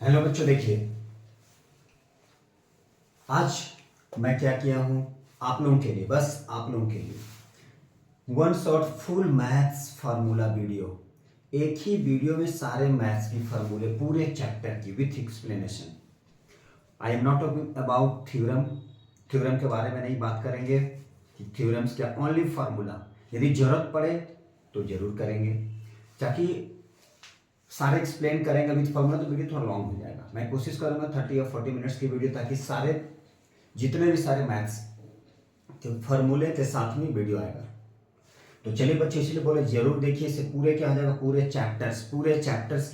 Hello बच्चों, देखिए आज मैं क्या किया हूँ आप लोगों के लिए, बस आप लोगों के लिए one shot full maths formula video. एक ही वीडियो में सारे मैथ्स की फार्मूले पूरे चैप्टर की with explanation. I am not talking about theorem. Theorem के बारे में नहीं बात करेंगे कि थ्योरम्स क्या, ओनली फार्मूला। यदि जरूरत पड़े तो जरूर करेंगे, ताकि सारे एक्सप्लेन करेंगे विथ फार्मूला तो वीडियो थोड़ा लॉन्ग हो जाएगा। मैं कोशिश करूंगा 30 या 40 मिनट्स की वीडियो, ताकि सारे जितने भी सारे मैथ्स के फार्मूले के साथ में वीडियो आएगा। तो चलिए बच्चे, इसलिए बोले जरूर देखिए, इसे पूरे क्या हो जाएगा, पूरे चैप्टर्स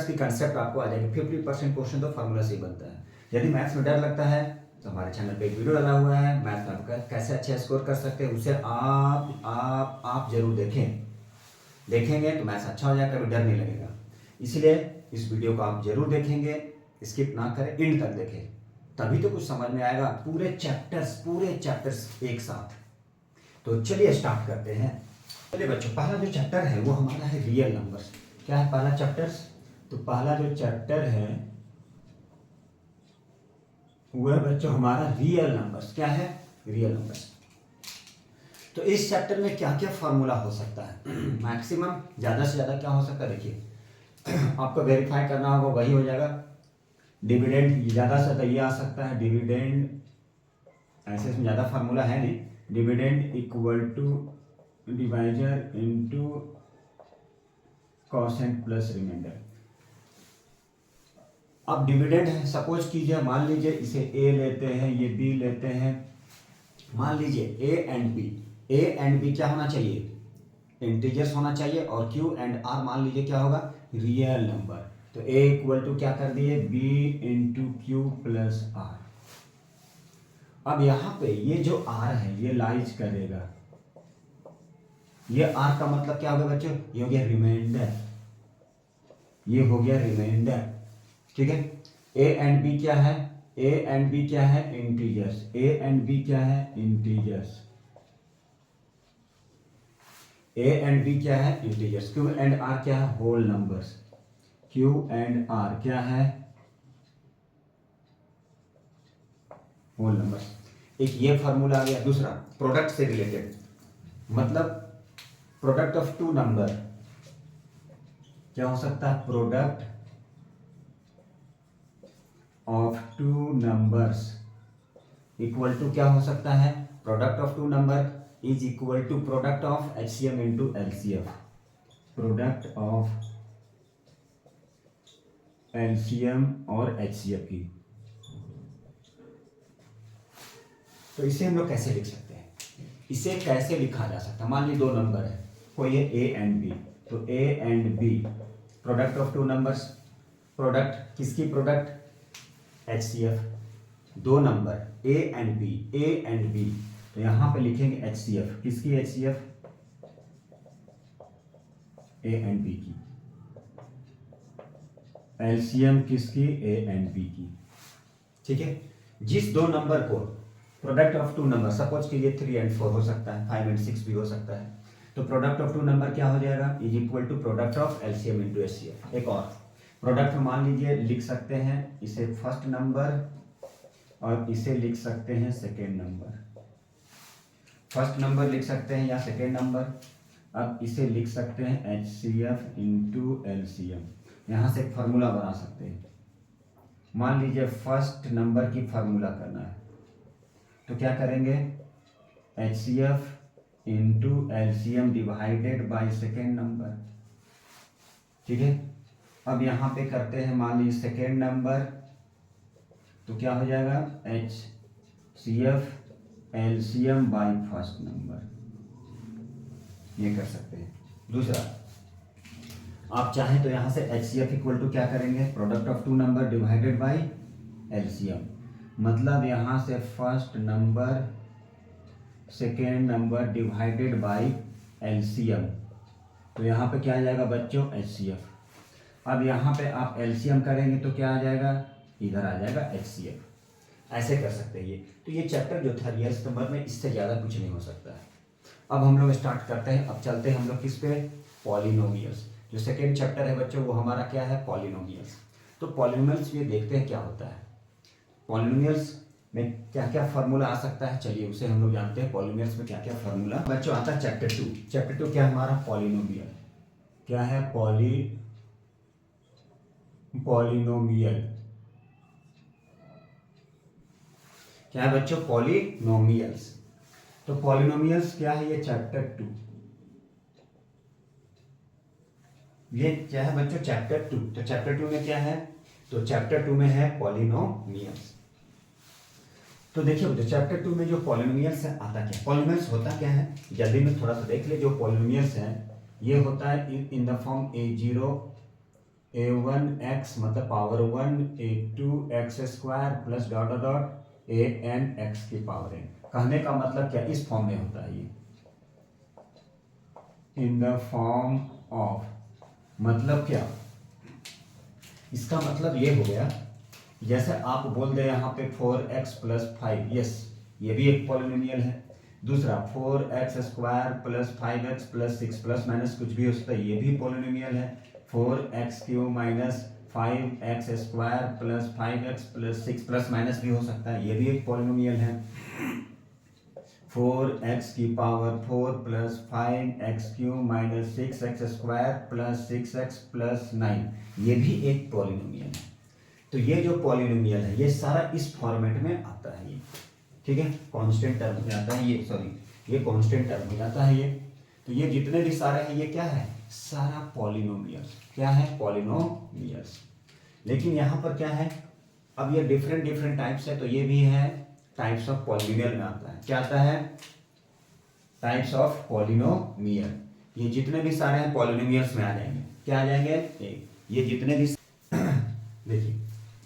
की कंसेप्ट आपको आ जाएगी। 50% क्वेश्चन तो फार्मूला से ही बनता है। यदि मैथ्स में डर लगता है तो हमारे चैनल पे एक वीडियो डाला हुआ है, मैथ्स में आप कैसे अच्छे स्कोर कर सकते हैं, उसे आप जरूर देखेंगे तो मैथ्स अच्छा हो जाएगा, कभी डर नहीं लगेगा। इसलिए इस वीडियो को आप जरूर देखेंगे, स्किप ना करें, एंड तक देखें, तभी तो कुछ समझ में आएगा। पूरे चैप्टर्स एक साथ। तो चलिए स्टार्ट करते हैं। चलिए बच्चों, पहला जो चैप्टर है वो हमारा है रियल नंबर्स। क्या है पहला चैप्टर? तो पहला जो चैप्टर है वो है बच्चों हमारा रियल नंबर्स। क्या है? Real numbers. तो इस चैप्टर में क्या क्या फार्मूला हो सकता है? मैक्सिमम ज्यादा से ज्यादा क्या हो सकता है, देखिए आपको वेरीफाई करना होगा, वही हो जाएगा। डिविडेंड ज्यादा से ज्यादा ये आ सकता है, डिविडेंड ऐसे इसमें ज्यादा फार्मूला है नहीं। Dividend equal to divisor into quotient plus remainder. अब डिविडेंड है, सपोज कीजिए, मान लीजिए इसे ए लेते हैं, ये बी लेते हैं। मान लीजिए ए एंड बी क्या होना चाहिए? इंटीजर्स होना चाहिए। और क्यू एंड आर मान लीजिए क्या होगा? Real number. तो ए इक्वल टू क्या कर दिए, B into Q plus R. अब यहां पे ये जो आर है ये लाइज करेगा। ये आर का मतलब क्या होगा बच्चों? ये हो गया रिमाइंडर, ये हो गया रिमाइंडर। ठीक है। ए एंड बी क्या है? ए एंड बी क्या है? इंटीजर्स। ए एंड बी क्या है? इंटीजर्स। ए एंड बी क्या है? इंटीजर्स। क्यू एंड आर क्या है? Whole numbers. Q and R क्या है? Whole numbers. एक ये फार्मूला आ गया। दूसरा प्रोडक्ट से रिलेटेड, मतलब प्रोडक्ट ऑफ टू नंबर क्या हो सकता है? Product of two numbers equal to क्या हो सकता है? Product of two number is equal to product of HCM into LCF. Product of LCM और एचसीएफ की। तो इसे हम लोग कैसे लिख सकते हैं? इसे कैसे लिखा जा सकता है? मान लीजिए दो नंबर है, कोई है ए एंड बी। तो A and B product of two numbers. Product किसकी? Product HCF. दो नंबर ए एंड बी। तो यहां पे लिखेंगे एचसीएफ। किसकी एचसीएफ? ए एंड बी की। एलसीएम किसकी? ए एंड बी की। ठीक है। जिस दो नंबर को product of two number, suppose कीजिए 3 एंड 4 हो सकता है, 5 एंड 6 भी हो सकता है। तो प्रोडक्ट ऑफ टू नंबर क्या हो जाएगा? Is equal to product of LCM into HCF. एक और प्रोडक्ट मान लीजिए लिख सकते हैं इसे फर्स्ट नंबर और इसे लिख सकते हैं सेकेंड नंबर। फर्स्ट नंबर लिख सकते हैं या सेकेंड नंबर। अब इसे लिख सकते हैं एचसीएफ इंटू एलसीएम। यहां से फार्मूला बना सकते हैं। मान लीजिए फर्स्ट नंबर की फार्मूला करना है, तो क्या करेंगे? HCF into LCM divided by second number. ठीक है। अब यहां पे करते हैं, मान लीजिए सेकेंड नंबर, तो क्या हो जाएगा? HCF LCM by first number. ये कर सकते हैं। दूसरा, आप चाहें तो यहां से एचसीएफ इक्वल टू क्या करेंगे? Product of two number divided by LCM. मतलब यहां से first number second number divided by LCM. तो यहां पे क्या आ जाएगा बच्चों? एचसीएफ। अब यहां पे आप एलसीएम करेंगे तो क्या आ जाएगा? इधर आ जाएगा एचसीएफ। ऐसे कर सकते हैं ये। तो ये चैप्टर जो था रियल नंबर में, इससे ज्यादा कुछ नहीं हो सकता है। अब हम लोग स्टार्ट करते हैं। अब चलते हैं हम लोग किस पे? पॉलिनोमियल्स। जो सेकेंड चैप्टर है बच्चों वो हमारा क्या है, पॉलिनोमियल्स। तो पॉलिनोमियल्स में देखते हैं क्या होता है, पॉलिनोमियल्स में क्या क्या फार्मूला आ सकता है, चलिए उसे हम लोग जानते हैं। पॉलिनोमियल्स में क्या क्या फार्मूला बच्चों आता है। चैप्टर 2, चैप्टर 2 क्या है हमारा, पॉलिनोमियल। क्या है, पॉलिनोमियल। क्या है बच्चों, पॉलिनोमियल्स। तो पॉलिनोमियल्स क्या है, ये चैप्टर 2, ये क्या है बच्चों, चैप्टर 2। तो चैप्टर 2 में क्या है, तो चैप्टर 2 में है पॉलिनोमियल्स। तो देखिए जो चैप्टर 2 में जो पॉलिनोमियल्स है आता क्या, पॉलिनोमियल्स होता क्या है, जल्दी में थोड़ा सा देख ले। जो पॉलिनोमियल्स है ये होता है in the form a0 a1 x मतलब power 1 a2 x square plus dot dot dot an x की पावर n। कहने का मतलब क्या, इस फॉर्म में होता है ये, इन द फॉर्म ऑफ, मतलब क्या, इसका मतलब ये हो गया, जैसे आप बोल दे यहाँ पे 4x प्लस 5, यस ये भी एक पॉलिनोमियल है। दूसरा 4x square plus 5x plus 6 plus minus कुछ भी हो सकता है, ये भी पॉलिनोमियल है। 4x cube minus 5x square plus 5x plus 6 plus minus भी हो सकता है, ये भी एक पॉलिनोमियल है। 4x की power 4 plus 5x cube minus 6x square plus 6x plus 9, ये भी एक पॉलिनोमियल है। तो ये जो पॉलिनोमियल है ये सारा इस फॉर्मेट में आता है ये, ठीक है, कांस्टेंट टर्म में आता है ये, सॉरी ये कांस्टेंट टर्म में आता है ये। तो ये जितने भी सारे हैं ये क्या है, सारा पॉलिनोमियल्स। क्या है, पॉलिनोमियल्स। लेकिन यहाँ पर क्या है, अब ये डिफरेंट डिफरेंट टाइप्स है, तो ये भी है टाइप्स ऑफ पॉलिनोमियल में आता है। क्या आता है, टाइप्स ऑफ पॉलिनोमियल। ये जितने भी सारे हैं पॉलिनोमियल्स में आ जाएंगे। क्या आ जाएंगे, ये जितने भी देखिए,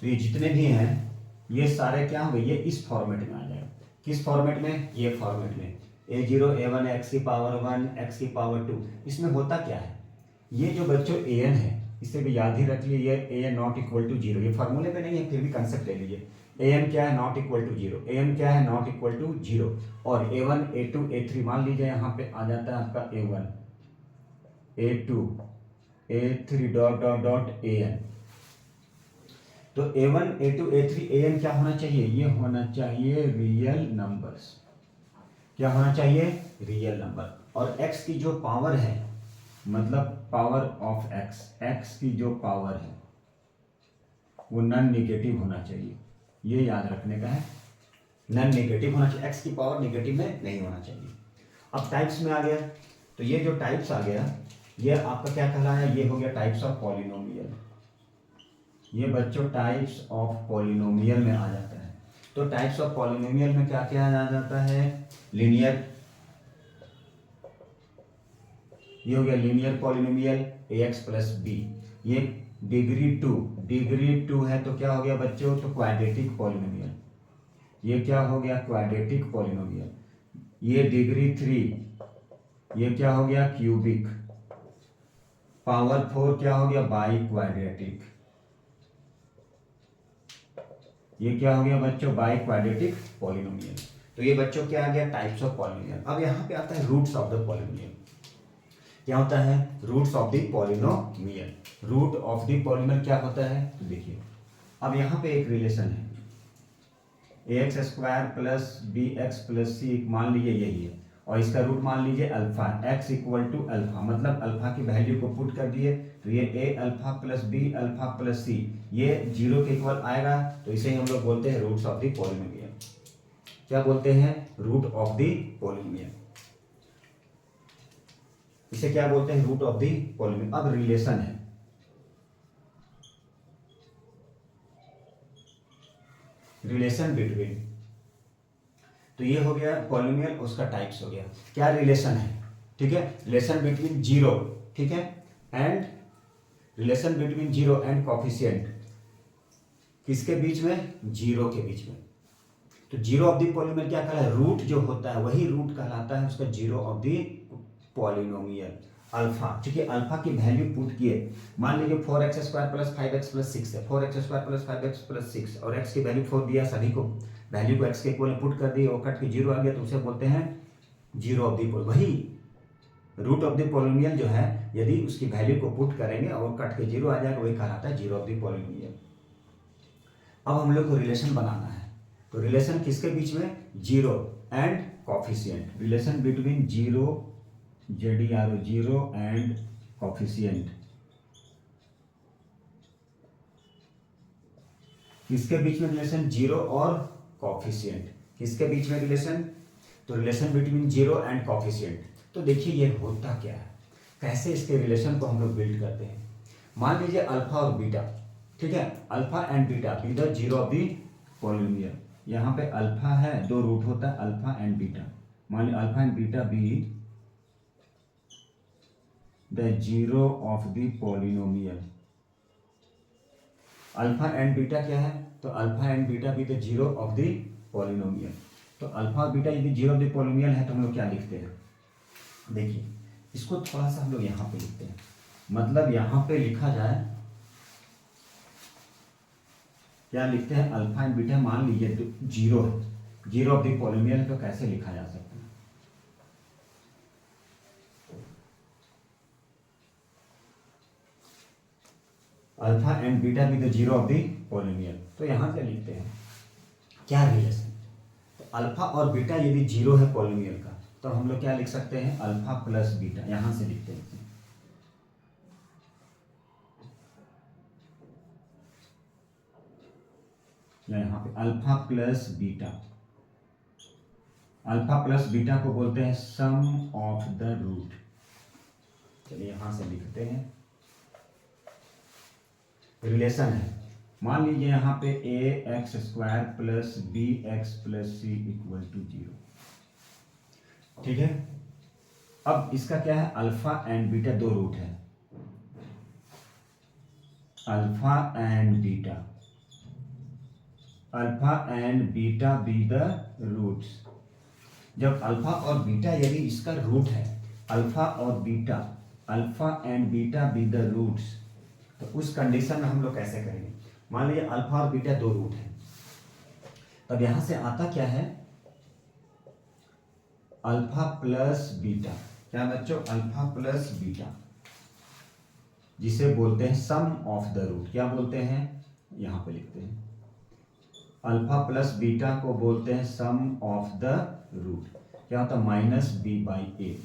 तो ये जितने भी हैं ये सारे क्या होंगे, ये इस फॉर्मेट में आ जाएगा। किस फॉर्मेट में, ये फॉर्मेट में, a0 a1 x की पावर 1 x की पावर 2। इसमें होता क्या है, ये जो बच्चों an है इसे भी याद ही रख लीजिए, an नॉट इक्वल टू 0, ये फॉर्मूले पे नहीं है फिर भी कंसेप्ट ले लीजिए। an क्या है, नॉट इक्वल टू 0, an क्या है, नॉट इक्वल टू 0। और a1 a2 a3 मान लीजिए यहाँ पे आ जाता है आपका a1 a2 a3 dot dot dot an। तो a1 a2 a3 an क्या होना चाहिए, ये होना चाहिए रियल नंबर्स। क्या होना चाहिए, रियल नंबर। और x की जो पावर है, मतलब पावर ऑफ x की जो पावर है वो नॉन नेगेटिव होना चाहिए, ये याद रखने का है, नॉन नेगेटिव होना चाहिए, x की पावर नेगेटिव में नहीं होना चाहिए। अब टाइप्स में आ गया, तो ये जो टाइप्स आ गया ये आपका क्या कहलाया, ये हो गया टाइप्स ऑफ पॉलिनोमियल। ये बच्चों टाइप्स ऑफ पॉलिनोमियल में आ जाता है। तो टाइप्स ऑफ पॉलिनोमियल में क्या क्या आ जाता है, लीनियर, ये हो गया linear polynomial ax plus b. ये डिग्री टू है तो क्या हो गया बच्चों, तो क्वाड्रेटिक पॉलिनोमियल। ये क्या हो गया, क्वाड्रेटिक पॉलिनोमियल। ये डिग्री 3, ये क्या हो गया, क्यूबिक। पावर 4 क्या हो गया, बाई क्वाड्रेटिक। ये क्या हो गया बच्चों, बाई क्वाड्रेटिक पॉलिनोमियल। तो ये बच्चों क्या आ गया, टाइप्स ऑफ पॉलिनोमियल। अब यहाँ पे आता है रूट्स ऑफ द पॉलिनोमियल। क्या होता है, roots of the polynomial. Root of the polynomial क्या होता है, तो देखिए अब यहाँ पे एक रिलेशन है, ax square plus B X plus C, मान लीजिए यही है, और इसका रूट मान लीजिए alpha, x equal to alpha, मतलब अल्फा की वैल्यू को पुट कर दिए तो ये a alpha plus B alpha plus C ये 0 के इक्वल आएगा, तो इसे हम लोग बोलते हैं रूट्स ऑफ द पॉलिनोमियल। क्या बोलते हैं, रूट ऑफ द पॉलिनोमियल, इसे क्या बोलते हैं, रूट ऑफ द पॉलिनोमियल। अब रिलेशन है, रिलेशन बिटवीन, तो ये हो गया पॉलिनोमियल, उसका टाइप्स हो गया। क्या रिलेशन है, ठीक है, रिलेशन बिटवीन 0, ठीक है, and relation between 0 and coefficient, किसके बीच में, 0 के बीच में। तो 0 ऑफ द पॉलिनोमियल क्या कहलाता है, रूट जो होता है वही रूट कहलाता है उसका 0 ऑफ द पॉलिनोमियल। अल्फा, ठीक है, अल्फा की वैल्यू पुट किए, मान लीजिए 4x square plus 5x plus 6 है, 4x square plus 5x plus 6, और x की वैल्यू 4 दिया, सभी को वैल्यू को x के इक्वल पुट कर दी और कट के 0 आ गया, तो उसे बोलते हैं 0 ऑफ द पॉलिनोमियल। वही रूट ऑफ द पॉलिनोमियल जो है यदि उसकी वैल्यू को पुट करेंगे और कट के जीरो आ जाएगा, वही कहलाता है जीरो ऑफ द पॉलिनोमियल। अब हम लोग को रिलेशन बनाना है, तो रिलेशन किसके बीच में, zero and coefficient, relation between zero ZERO zero and coefficient. किसके बीच में रिलेशन, जीरो और कॉफिशिएंट, किसके बीच में रिलेशन, तो relation between zero and coefficient. तो देखिए ये होता क्या है, कैसे इसके रिलेशन को हम लोग बिल्ड करते हैं। मान लीजिए अल्फा और बीटा, ठीक है, alpha and beta be the zero of the polynomial. यहाँ पे अल्फा है, दो रूट होता है अल्फा एंड बीटा, मान लीजिए alpha and beta be the zero of the polynomial. Alpha and beta क्या है, तो alpha and beta be the zero of the polynomial. तो अल्फा और बीटा यदि जीरो ऑफ द पॉलिनोमियल है तो हम लोग क्या लिखते हैं, देखिए इसको थोड़ा सा हम लोग यहाँ पे लिखते हैं, मतलब यहाँ पे लिखा जाए क्या लिखते हैं, अल्फा एंड बीटा मान लीजिए जीरो है, जीरो ऑफ द पॉलिनोमियल, तो कैसे लिखा जा सकता है, alpha and beta be the zero of the polynomial. तो यहां से लिखते हैं क्या रिलेशन, तो अल्फा और बीटा यदि जीरो है पॉलिनोमियल का तो हम लोग क्या लिख सकते हैं, अल्फा प्लस बीटा, यहां से लिखते हैं यहाँ पे alpha plus beta, alpha plus beta को बोलते हैं सम ऑफ द रूट। चलिए यहां से लिखते हैं, रिलेशन है, मान लीजिए यहाँ पे ax² plus bx plus c equal to zero, ठीक है। अब इसका क्या है, अल्फा एंड बीटा दो रूट है, alpha and beta, alpha and beta be the roots. जब अल्फा और बीटा यदि इसका रूट है, अल्फा और beta, alpha and beta be the roots, तो उस कंडीशन में हम लोग कैसे करेंगे, मान लीजिए अल्फा और बीटा दो रूट है, तब यहां से आता क्या है, अल्फा प्लस बीटा, क्या बच्चों, अल्फा प्लस बीटा, जिसे बोलते हैं सम ऑफ द रूट। क्या बोलते हैं, यहां पे लिखते हैं अल्फा प्लस बीटा को बोलते हैं सम ऑफ द रूट। क्या होता है, माइनस बी बाई ए।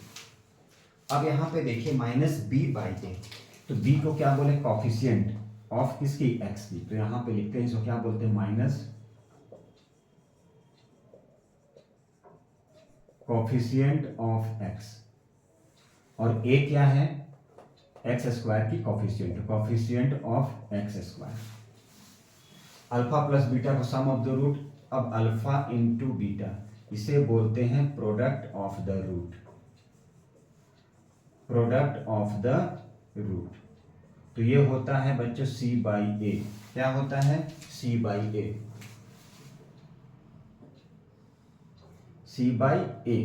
अब यहां पे देखिए माइनस बी बाई ए, तो बी को क्या बोले, कॉफिशिएंट ऑफ किसकी, एक्स की, तो यहां पे लिखते हैं इसको क्या बोलते हैं, माइनस कॉफिशिएंट ऑफ एक्स, और ए क्या है, x² की coefficient, coefficient of x²। Alpha plus beta को सम ऑफ द रूट, अब अल्फा इंटू बीटा, इसे बोलते हैं product of the root, product of the root. तो ये होता है बच्चों c बाई ए, क्या होता है, c by A, c by A.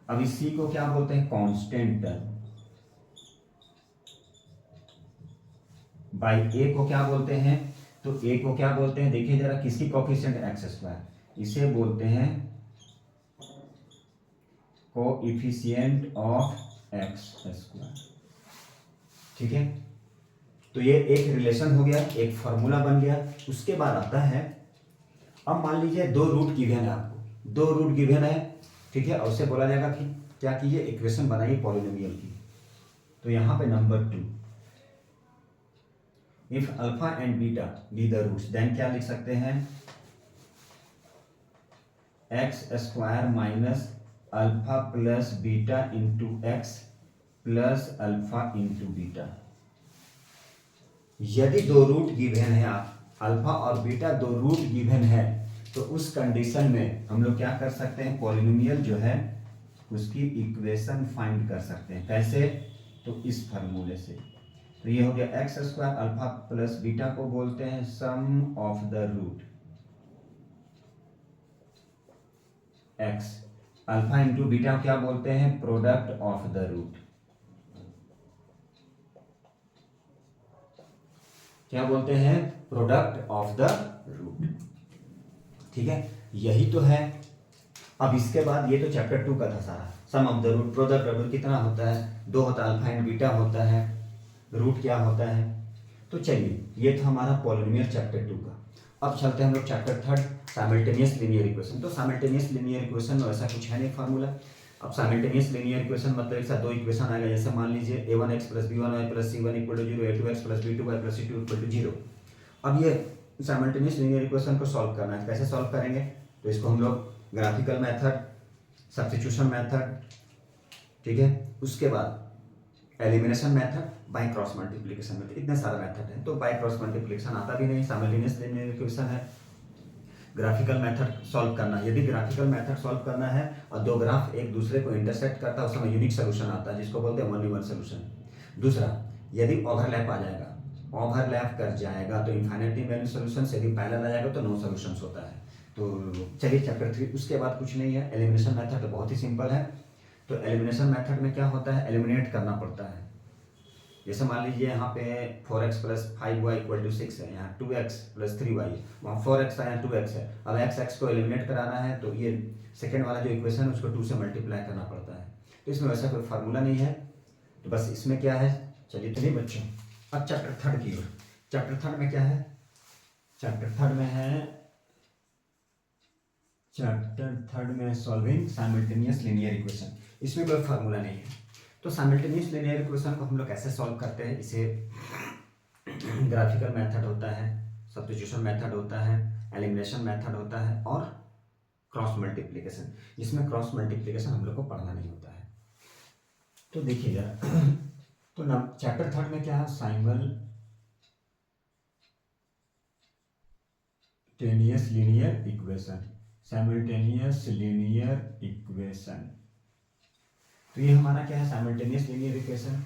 अब इस c को क्या बोलते हैं, कांस्टेंट टर्म, बाई ए को क्या बोलते हैं, तो ए को क्या बोलते हैं, देखिए जरा किसकी कॉफिशिएंट, x², इसे बोलते हैं कोएफिशिएंट ऑफ x², ठीक है। तो ये एक रिलेशन हो गया, एक फॉर्मूला बन गया। उसके बाद आता है, अब मान लीजिए दो रूट गिवन है आपको, दो रूट गिवन है, ठीक है, और उससे बोला जाएगा कि क्या कीजिए, इक्वेशन बनाइए पॉलिनोमियल की। तो यहां पे number 2, if alpha and beta be the roots, then क्या लिख सकते हैं, x² minus alpha plus beta into x plus alpha into beta. यदि दो रूट गिवन है, आप अल्फा और बीटा दो रूट गिवन है, तो उस कंडीशन में हम लोग क्या कर सकते हैं, पॉलिनोमियल जो है उसकी इक्वेशन फाइंड कर सकते हैं। कैसे, तो इस फार्मूले से। तो ये हो गया x², अल्फा प्लस बीटा को बोलते हैं sum of the root x, alpha into beta क्या बोलते हैं, प्रोडक्ट ऑफ द रूट, क्या बोलते हैं, प्रोडक्ट ऑफ द रूट, ठीक है। यही तो है। अब इसके बाद ये तो चैप्टर 2 का था सारा, sum of the root, product of root कितना होता है, 2 होता है, अल्फा एंड बीटा होता है, रूट क्या होता है। तो चलिए ये था हमारा पॉलिनोमियल चैप्टर 2 का। अब चलते हैं हम लोग चैप्टर 3 साइमल्टेनियस लीनियर इक्वेशन। तो साइमल्टेनियस लीनियर इक्वेशन में ऐसा कुछ है नहीं फार्मूला। अब साइमल्टेनियस लीनियर इक्वेशन मतलब एक साथ दो इक्वेशन आएगा, जैसे मान लीजिए a1x + b1y + c1 = 0, a2x + b2y + c2 = 0। अब ये साइमल्टेनियस लीनियर इक्वेशन को सॉल्व करना है, कैसे सॉल्व करेंगे, तो इसको हम लोग ग्राफिकल मेथड, सब्स्टिट्यूशन मेथड, ठीक है, उसके बाद elimination method, by cross multiplication method, इतने सारे मेथड हैं। तो बाय क्रॉस मल्टीप्लिकेशन आता भी नहीं, साइमल्टेनियस लीनियर इक्वेशन है। ग्राफिकल मेथड सॉल्व करना, यदि ग्राफिकल मेथड सॉल्व करना है और दो ग्राफ एक दूसरे को इंटरसेक्ट करता है, उस समय यूनिक सोल्यूशन आता है, जिसको बोलते हैं वन वन सोल्यूशन। दूसरा, यदि ओवरलैप आ जाएगा, ओवरलैप कर जाएगा तो इनफाइनाइटली वैल्यू सोल्यूशन, यदि पैरेलल आ जाएगा तो नो सोल्यूशन होता है। तो चलिए चैप्टर 3, उसके बाद कुछ नहीं है। एलिमिनेशन मेथड तो बहुत ही सिंपल है। तो एलिमिनेशन मेथड में क्या होता है, एलिमिनेट करना पड़ता है। जैसे मान लीजिए यहाँ पे 4x + 5y = 6 है, यहाँ 2x + 3y, वहाँ 4x है, यहाँ 2x है। अब x को एलिमिनेट कराना है तो ये सेकेंड वाला जो इक्वेशन है उसको 2 से मल्टीप्लाई करना पड़ता है। तो इसमें वैसा कोई फार्मूला नहीं है। तो बस इसमें क्या है, चलिए तो नहीं बच्चों, अब चैप्टर 3 की ओर। चैप्टर 3 में क्या है, चैप्टर 3 में सॉल्विंग साइमल्टेनियस लीनियर इक्वेशन। इसमें कोई फार्मूला नहीं है। तो साइमल्टेनियस लीनियर इक्वेशन को हम लोग कैसे सॉल्व करते हैं, इसे ग्राफिकल मेथड होता है, सब्स्टिट्यूशन मेथड होता है, एलिमिनेशन मेथड होता है और क्रॉस मल्टीप्लिकेशन। इसमें क्रॉस मल्टीप्लिकेशन हम लोग को पढ़ना नहीं होता है। तो देखिए जरा, तो ना चैप्टर 3 में क्या है, simultaneous linear equation, simultaneous linear equation. तो ये हमारा क्या है, साइमल्टेनियस लीनियर इक्वेशन।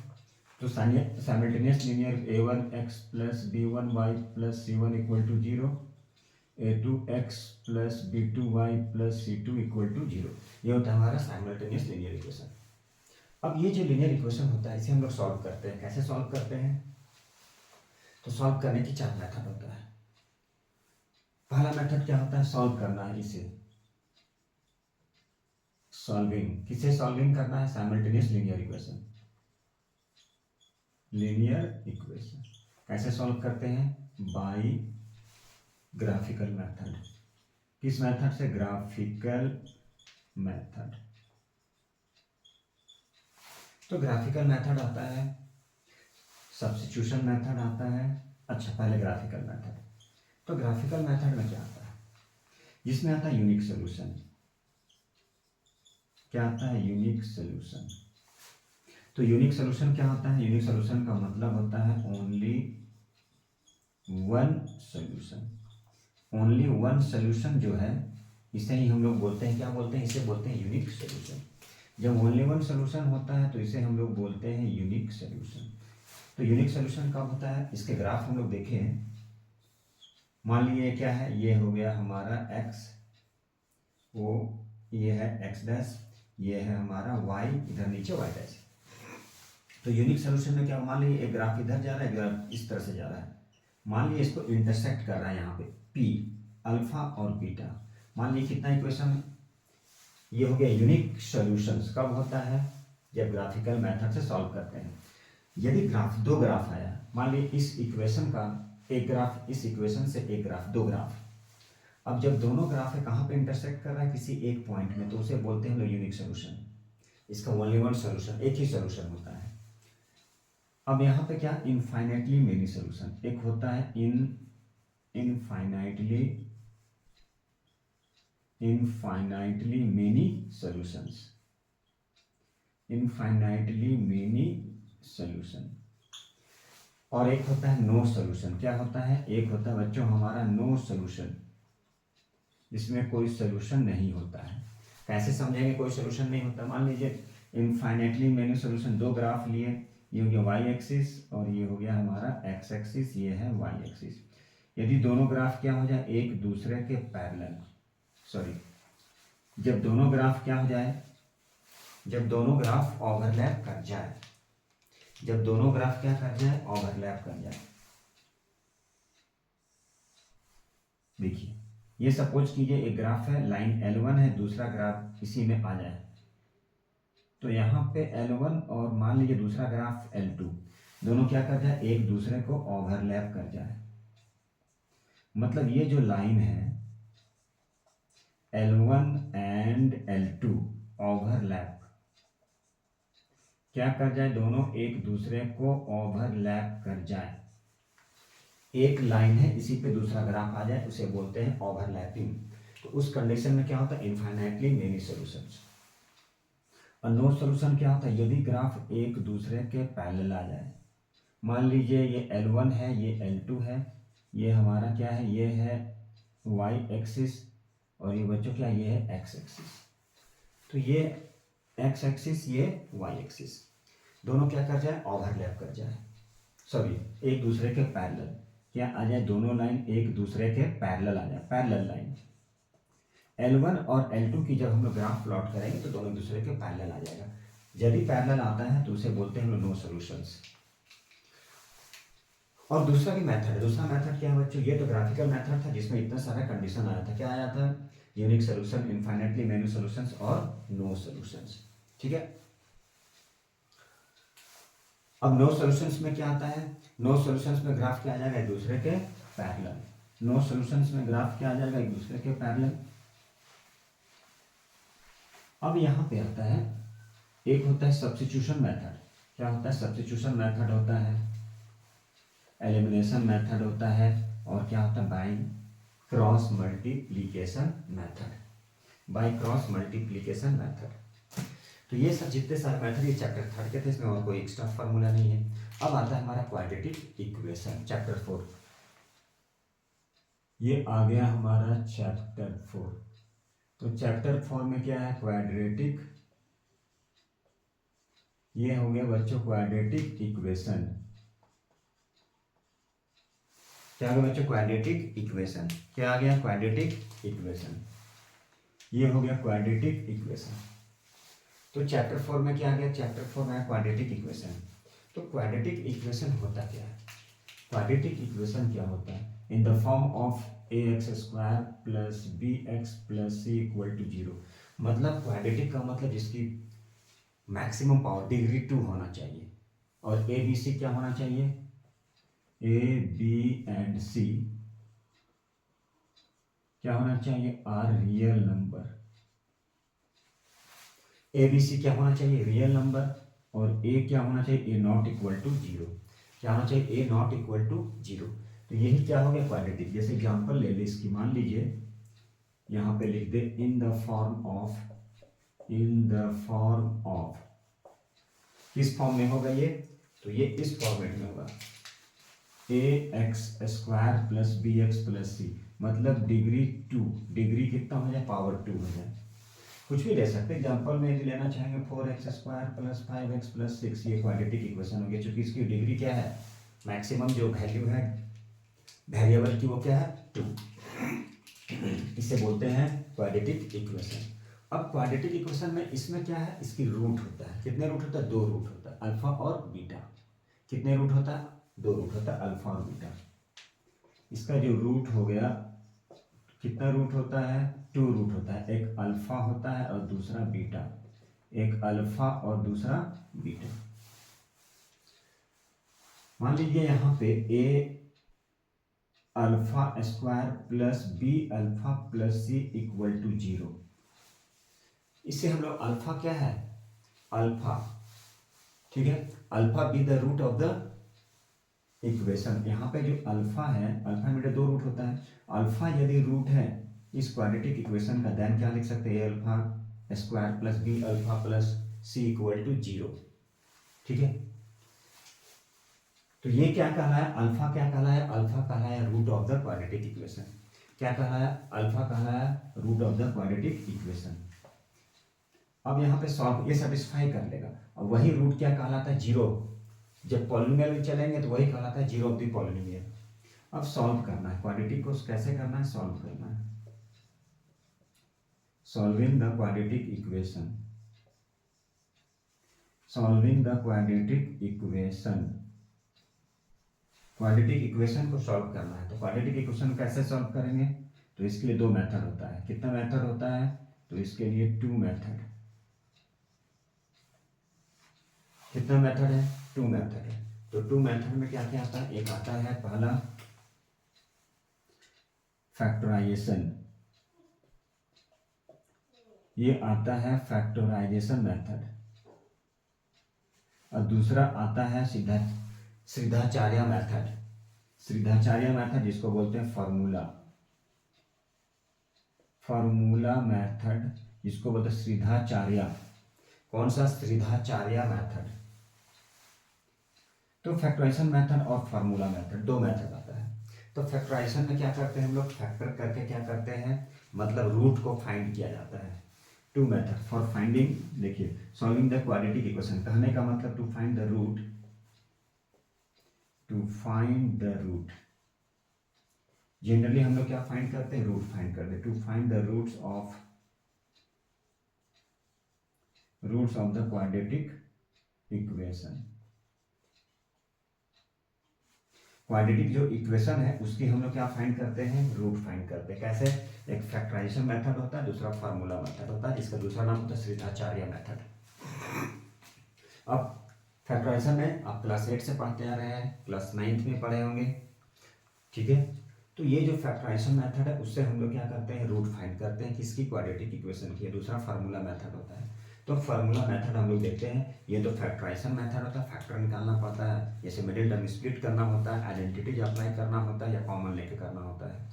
तो simultaneous linear a1x + b1y + c1 = 0, a2x + b2y + c2 = 0। ये होता है हमारा साइमल्टेनियस लीनियर इक्वेशन। अब ये जो लीनियर इक्वेशन होता है इसे हम लोग सॉल्व करते हैं। कैसे सॉल्व करते हैं, तो सॉल्व करने की 4 मेथड होता है। पहला मेथड क्या होता है, सॉल्व करना है इसे, सॉल्विंग, किसे सॉल्विंग करना है, simultaneous linear equation. Linear equation कैसे सॉल्व करते हैं, बाय ग्राफिकल मेथड। किस मेथड से, ग्राफिकल मेथड। तो ग्राफिकल मेथड आता है, सब्स्टिट्यूशन मेथड आता है। अच्छा पहले ग्राफिकल मेथड। तो ग्राफिकल मेथड में क्या आता है, जिसमें आता है यूनिक सोल्यूशन। क्या आता है, यूनिक सोल्यूशन। तो यूनिक सोल्यूशन क्या होता है, यूनिक सोल्यूशन का मतलब होता है only one solution. Only one solution जो है, इसे ही हम लोग बोलते हैं, क्या बोलते हैं, इसे बोलते हैं यूनिक सोल्यूशन। जब ओनली वन सोल्यूशन होता है तो इसे हम लोग बोलते हैं यूनिक सोल्यूशन। तो यूनिक सोल्यूशन कब होता है, इसके ग्राफ हम लोग देखे हैं। मान लीजिए क्या है, ये हो गया हमारा x, वो ये है x', ये है हमारा y, इधर नीचे y'। तो यूनिक सोल्यूशन में क्या, मान लीजिए एक ग्राफ इधर जा रहा है, ग्राफ इस तरह से जा रहा है। मान लीजिए इसको इंटरसेक्ट कर रहा है यहाँ पे p, अल्फा और बीटा। मान लीजिए कितना इक्वेशन, ये हो गया यूनिक सॉल्यूशंस। कब होता है, जब ग्राफिकल मेथड से सॉल्व करते हैं। यदि दो ग्राफ आया, मान लीजिए इस इक्वेशन का एक ग्राफ, इस इक्वेशन से एक ग्राफ, दो ग्राफ। अब जब दोनों ग्राफ है कहाँ पे इंटरसेक्ट कर रहा है, किसी एक पॉइंट में, तो उसे बोलते हैं हम लोग यूनिक सोल्यूशन। इसका ओनली वन सोल्यूशन, एक ही सोल्यूशन होता है। अब यहाँ पे क्या, इनफाइनाइटली मेनी सोल्यूशन। एक होता है infinitely many solutions, infinitely many solution. और एक होता है नो सॉल्यूशन। क्या होता है, एक होता है बच्चों हमारा नो सॉल्यूशन, जिसमें कोई सॉल्यूशन नहीं होता है। कैसे समझेंगे कोई सॉल्यूशन नहीं होता, मान लीजिए इनफाइनाइटली मेनी सॉल्यूशन, दो ग्राफ लिए, ये हो गया वाई एक्सिस और ये हो गया हमारा एक्स एक्सिस, ये है वाई एक्सिस। यदि दोनों ग्राफ क्या हो जाए, एक दूसरे के पैरेलल, सॉरी, जब दोनों ग्राफ क्या हो जाए, जब दोनों ग्राफ ओवरलैप कर जाए, जब दोनों ग्राफ क्या कर जाए, ओवरलैप कर जाए। देखिए ये सपोज कीजिए एक ग्राफ है, लाइन L1 है, दूसरा ग्राफ इसी में आ जाए, तो यहाँ पे L1 और मान लीजिए दूसरा ग्राफ L2, दोनों क्या कर जाए, एक दूसरे को ओवरलैप कर जाए। मतलब ये जो लाइन है L1 एंड L2 ओवरलैप, क्या कर जाए, दोनों एक दूसरे को ओवरलैप कर जाए। एक लाइन है, इसी पे दूसरा ग्राफ आ जाए, उसे बोलते हैं ओवरलैपिंग। तो उस कंडीशन में क्या होता है, इनफाइनाइटली मेनी सॉल्यूशंस। और नो सॉल्यूशन क्या होता है, यदि ग्राफ एक दूसरे के पैरेलल आ जाए। मान लीजिए ये L1 है, ये L2 है, ये हमारा क्या है, ये है y एक्सिस, और ये बच्चों क्या, ये है x एक्सिस। तो ये x एक्सिस, ये y एक्सिस, दोनों क्या कर जाए, ओवरलैप कर जाए, सॉरी एक दूसरे के पैरेलल, क्या आ जाए, दोनों लाइन एक दूसरे के पैरेलल आ जाए, पैरेलल लाइन। L1 और L2 की जब हम लोग ग्राफ प्लॉट करेंगे तो दोनों एक दूसरे के पैरेलल आ जाएगा। यदि पैरेलल आता है तो उसे बोलते हैं नो सॉल्यूशंस। और दूसरा भी मेथड है, दूसरा मेथड क्या है बच्चों, ये तो ग्राफिकल मेथड था जिसमें इतना सारा कंडीशन आया था, क्या आया था, unique solution, infinitely many solutions और नो सॉल्यूशंस। ठीक है, अब नो सॉल्यूशंस में क्या आता है, नो सॉल्यूशंस में ग्राफ क्या आ जाएगा, एक दूसरे के पैरेलल। नो सॉल्यूशंस में ग्राफ क्या आ जाएगा, एक दूसरे के पैरेलल। अब यहाँ पे आता है, एक होता है सब्स्टिट्यूशन मेथड। क्या होता है, सब्स्टिट्यूशन मेथड होता है, एलिमिनेशन मेथड होता है, और क्या होता है, by cross multiplication method, by cross multiplication method. तो ये सब जितने सारे मेथड ये चैप्टर 3 के थे, इसमें और कोई एक्स्ट्रा फार्मूला नहीं है। अब आता है हमारा क्वाड्रेटिक इक्वेशन, चैप्टर 4। ये आ गया हमारा चैप्टर 4। तो चैप्टर 4 में क्या है, क्वाड्रेटिक, ये हो गया बच्चों क्वाड्रेटिक इक्वेशन। क्या आ गया बच्चों, क्वाड्रेटिक इक्वेशन। क्या आ गया, क्वाड्रेटिक इक्वेशन। ये हो गया क्वाड्रेटिक इक्वेशन। तो चैप्टर 4 में क्या आ गया, चैप्टर 4 में क्वाड्रेटिक इक्वेशन। तो क्वाड्रेटिक इक्वेशन होता क्या है, क्वाड्रेटिक इक्वेशन क्या होता है, in the form of ax² plus bx plus c equal to 0। मतलब क्वाड्रेटिक का मतलब जिसकी मैक्सिमम पावर डिग्री 2 होना चाहिए, और ए बी सी क्या होना चाहिए, ए बी एंड सी क्या होना चाहिए, R real number. A B C क्या होना चाहिए, रियल नंबर, और ए क्या होना चाहिए, ए नॉट इक्वल टू 0। क्या होना चाहिए, ए नॉट इक्वल टू 0। तो यही क्या हो गया, क्वाड्रेटिक। जैसे एग्जांपल ले ले इसकी, मान लीजिए यहाँ पे लिख दे, इन द फॉर्म ऑफ, किस फॉर्म में होगा ये, तो ये इस फॉर्मेट में होगा, ax² plus bx plus c, मतलब डिग्री 2, डिग्री कितना हो जाए, पावर 2 हो जाए। कुछ भी ले सकते हैं, एग्जांपल में यदि लेना चाहेंगे 4x² प्लस 5x प्लस 6, ये क्वाड्रेटिक इक्वेशन हो गया, चूंकि इसकी डिग्री क्या है, मैक्सिमम जो वैल्यू है वेरिएबल की वो क्या है, 2। इसे बोलते हैं क्वाड्रेटिक इक्वेशन। अब क्वाड्रेटिक इक्वेशन में इसमें क्या है, इसकी रूट होता है, कितने रूट होता है, 2 रूट होता है, अल्फा और बीटा। कितने रूट होता है, 2 रूट होता है, अल्फा और बीटा। इसका जो रूट हो गया, कितना रूट होता है, 2 रूट होता है, एक अल्फा होता है और दूसरा बीटा, एक अल्फा और दूसरा बीटा। मान लीजिए यहाँ पे A alpha plus B alpha plus C equal to 0। इससे हम लोग अल्फा क्या है, अल्फा, ठीक है, alpha be the root of the equation. यहाँ पे जो अल्फा है, अल्फा में 2 रूट होता है, अल्फा यदि रूट है इस क्वाड्रेटिक इक्वेशन का, देन क्या लिख सकते हैं, alpha plus B alpha plus C equal to 0। ठीक है, तो ये क्या कहलाया, अल्फा क्या कहलाया, अल्फा कहलाया root of the quadratic equation. क्या कहलाया, अल्फा कहलाया root of the quadratic equation. अब यहाँ पे सॉल्व, ये सेटिस्फाई कर लेगा। अब वही रूट क्या कहलाता है, 0। जब पॉलिनोमियल में चलेंगे तो वही कहलाता है 0 ऑफ द पॉलिनोमियल। अब सॉल्व करना है, क्वाड्रेटिक को कैसे करना है, सॉल्व करना है, solving the quadratic equation, solving the quadratic equation. Quadratic equation को सॉल्व करना है, तो क्वाड्रेटिक इक्वेशन कैसे सॉल्व करेंगे, तो इसके लिए 2 मेथड होता है। कितना मेथड होता है, तो इसके लिए 2 मेथड। कितना मेथड है, 2 मेथड है। तो 2 मेथड में क्या क्या आता है, एक आता है पहला फैक्टराइजेशन, ये आता है फैक्टराइजेशन मेथड, और दूसरा आता है श्रीधाचार्य मेथड। श्रीधाचार्य मेथड जिसको बोलते हैं फॉर्मूला मेथड, जिसको बोलते हैं श्रीधाचार्य। कौन सा, श्रीधाचार्य मेथड। तो फैक्टराइजेशन मेथड और फार्मूला मेथड, दो मेथड आता है। तो फैक्टराइजेशन में क्या करते हैं हम लोग, फैक्टर करके क्या करते हैं, मतलब रूट को फाइंड किया जाता है। 2 मेथड फॉर फाइंडिंग, देखिए सॉल्विंग द क्वाड्रेटिक इक्वेशन, कहने का मतलब to find the root, to find the root. Generally हम लोग क्या फाइंड करते हैं, रूट फाइंड करते हैं, to find the roots of the quadratic equation. Quadratic जो इक्वेशन है उसकी हम लोग क्या फाइंड करते हैं, रूट फाइंड करते हैं। कैसे, एक फैक्टराइजेशन मेथड होता है, दूसरा फार्मूला मेथड होता है, इसका दूसरा नाम होता है श्रीधाचार्य मेथड। अब फैक्टराइजेशन में आप क्लास 8 से पढ़ते आ रहे हैं, क्लास 9th में पढ़े होंगे, ठीक है। तो ये जो फैक्टराइजेशन मेथड है उससे हम लोग क्या करते हैं, रूट फाइंड करते हैं, किसकी, क्वाड्रेटिक इक्वेशन की। दूसरा फार्मूला मेथड होता है। तो फार्मूला मेथड हम लोग देखते हैं, ये तो फैक्टराइजेशन मेथड होता है, फैक्टर निकालना पड़ता है, जैसे मिडिल टर्म स्प्लिट करना होता है, आइडेंटिटीज अप्लाई करना होता है, या कॉमन लेके करना होता है।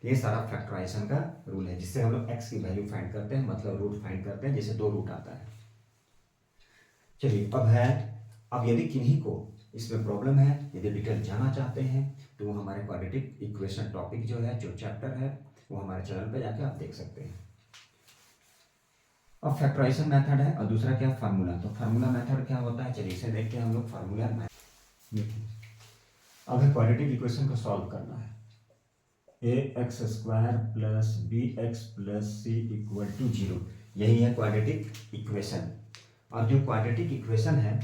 तो ये सारा फैक्टराइजेशन का रूल है, जिससे हम लोग एक्स की वैल्यू फाइंड करते हैं, मतलब रूट फाइंड करते हैं, जैसे 2 रूट आता है। चलिए अब यदि किन्हीं को इसमें प्रॉब्लम है, यदि डिटेल जानना चाहते हैं, तो वो हमारे क्वाड्रेटिक इक्वेशन टॉपिक जो है, जो चैप्टर है, वो हमारे चैनल पे जाके आप देख सकते हैं। अब फैक्टराइजेशन मेथड है और दूसरा क्या, फार्मूला। तो फार्मूला मेथड क्या होता है, चलिए इसे देखते हैं हम लोग। फार्मूला देखिए, अब है क्वाड्रेटिक इक्वेशन को सॉल्व करना है। ax² plus bx plus c equal to 0, यही है क्वाड्रेटिक इक्वेशन। और जो क्वाड्रेटिक इक्वेशन है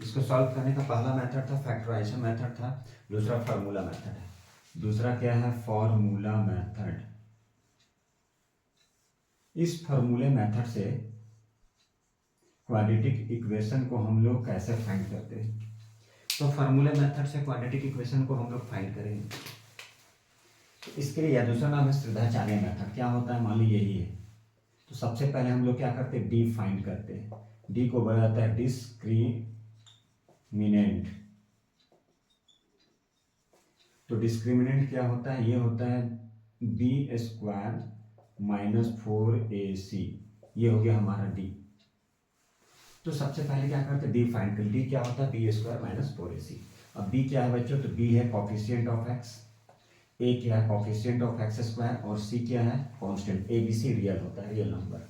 इसको सॉल्व करने का पहला मेथड था फैक्टराइजेशन मेथड था, दूसरा फार्मूला मेथड है। दूसरा क्या है, फॉर्मूला मेथड। इस फार्मूले मेथड से क्वाड्रेटिक इक्वेशन को हम लोग कैसे फाइंड करते हैं, तो फार्मूले मेथड से क्वाड्रेटिक इक्वेशन को हम लोग फाइंड करेंगे। तो इसके लिए दूसरा नाम है श्रीधाचार्य मेथड। क्या होता है, मान लीजिए यही है, तो सबसे पहले हम लोग क्या करते हैं, डी फाइंड करते हैं। डी को बोला जाता है डिस्क्रिमिनेंट। तो डिस्क्रिमिनेंट क्या होता है, ये होता है b² माइनस 4ac, ये हो गया हमारा डी। तो सबसे पहले क्या करते हैं, डी फाइंड कर। डी क्या होता है, b² माइनस 4ac। अब b क्या है बच्चों, तो b है कॉफिशिएंट ऑफ x, a क्या है कॉफिशिएंट ऑफ x², और c क्या है constant. a b c real होता है, real number.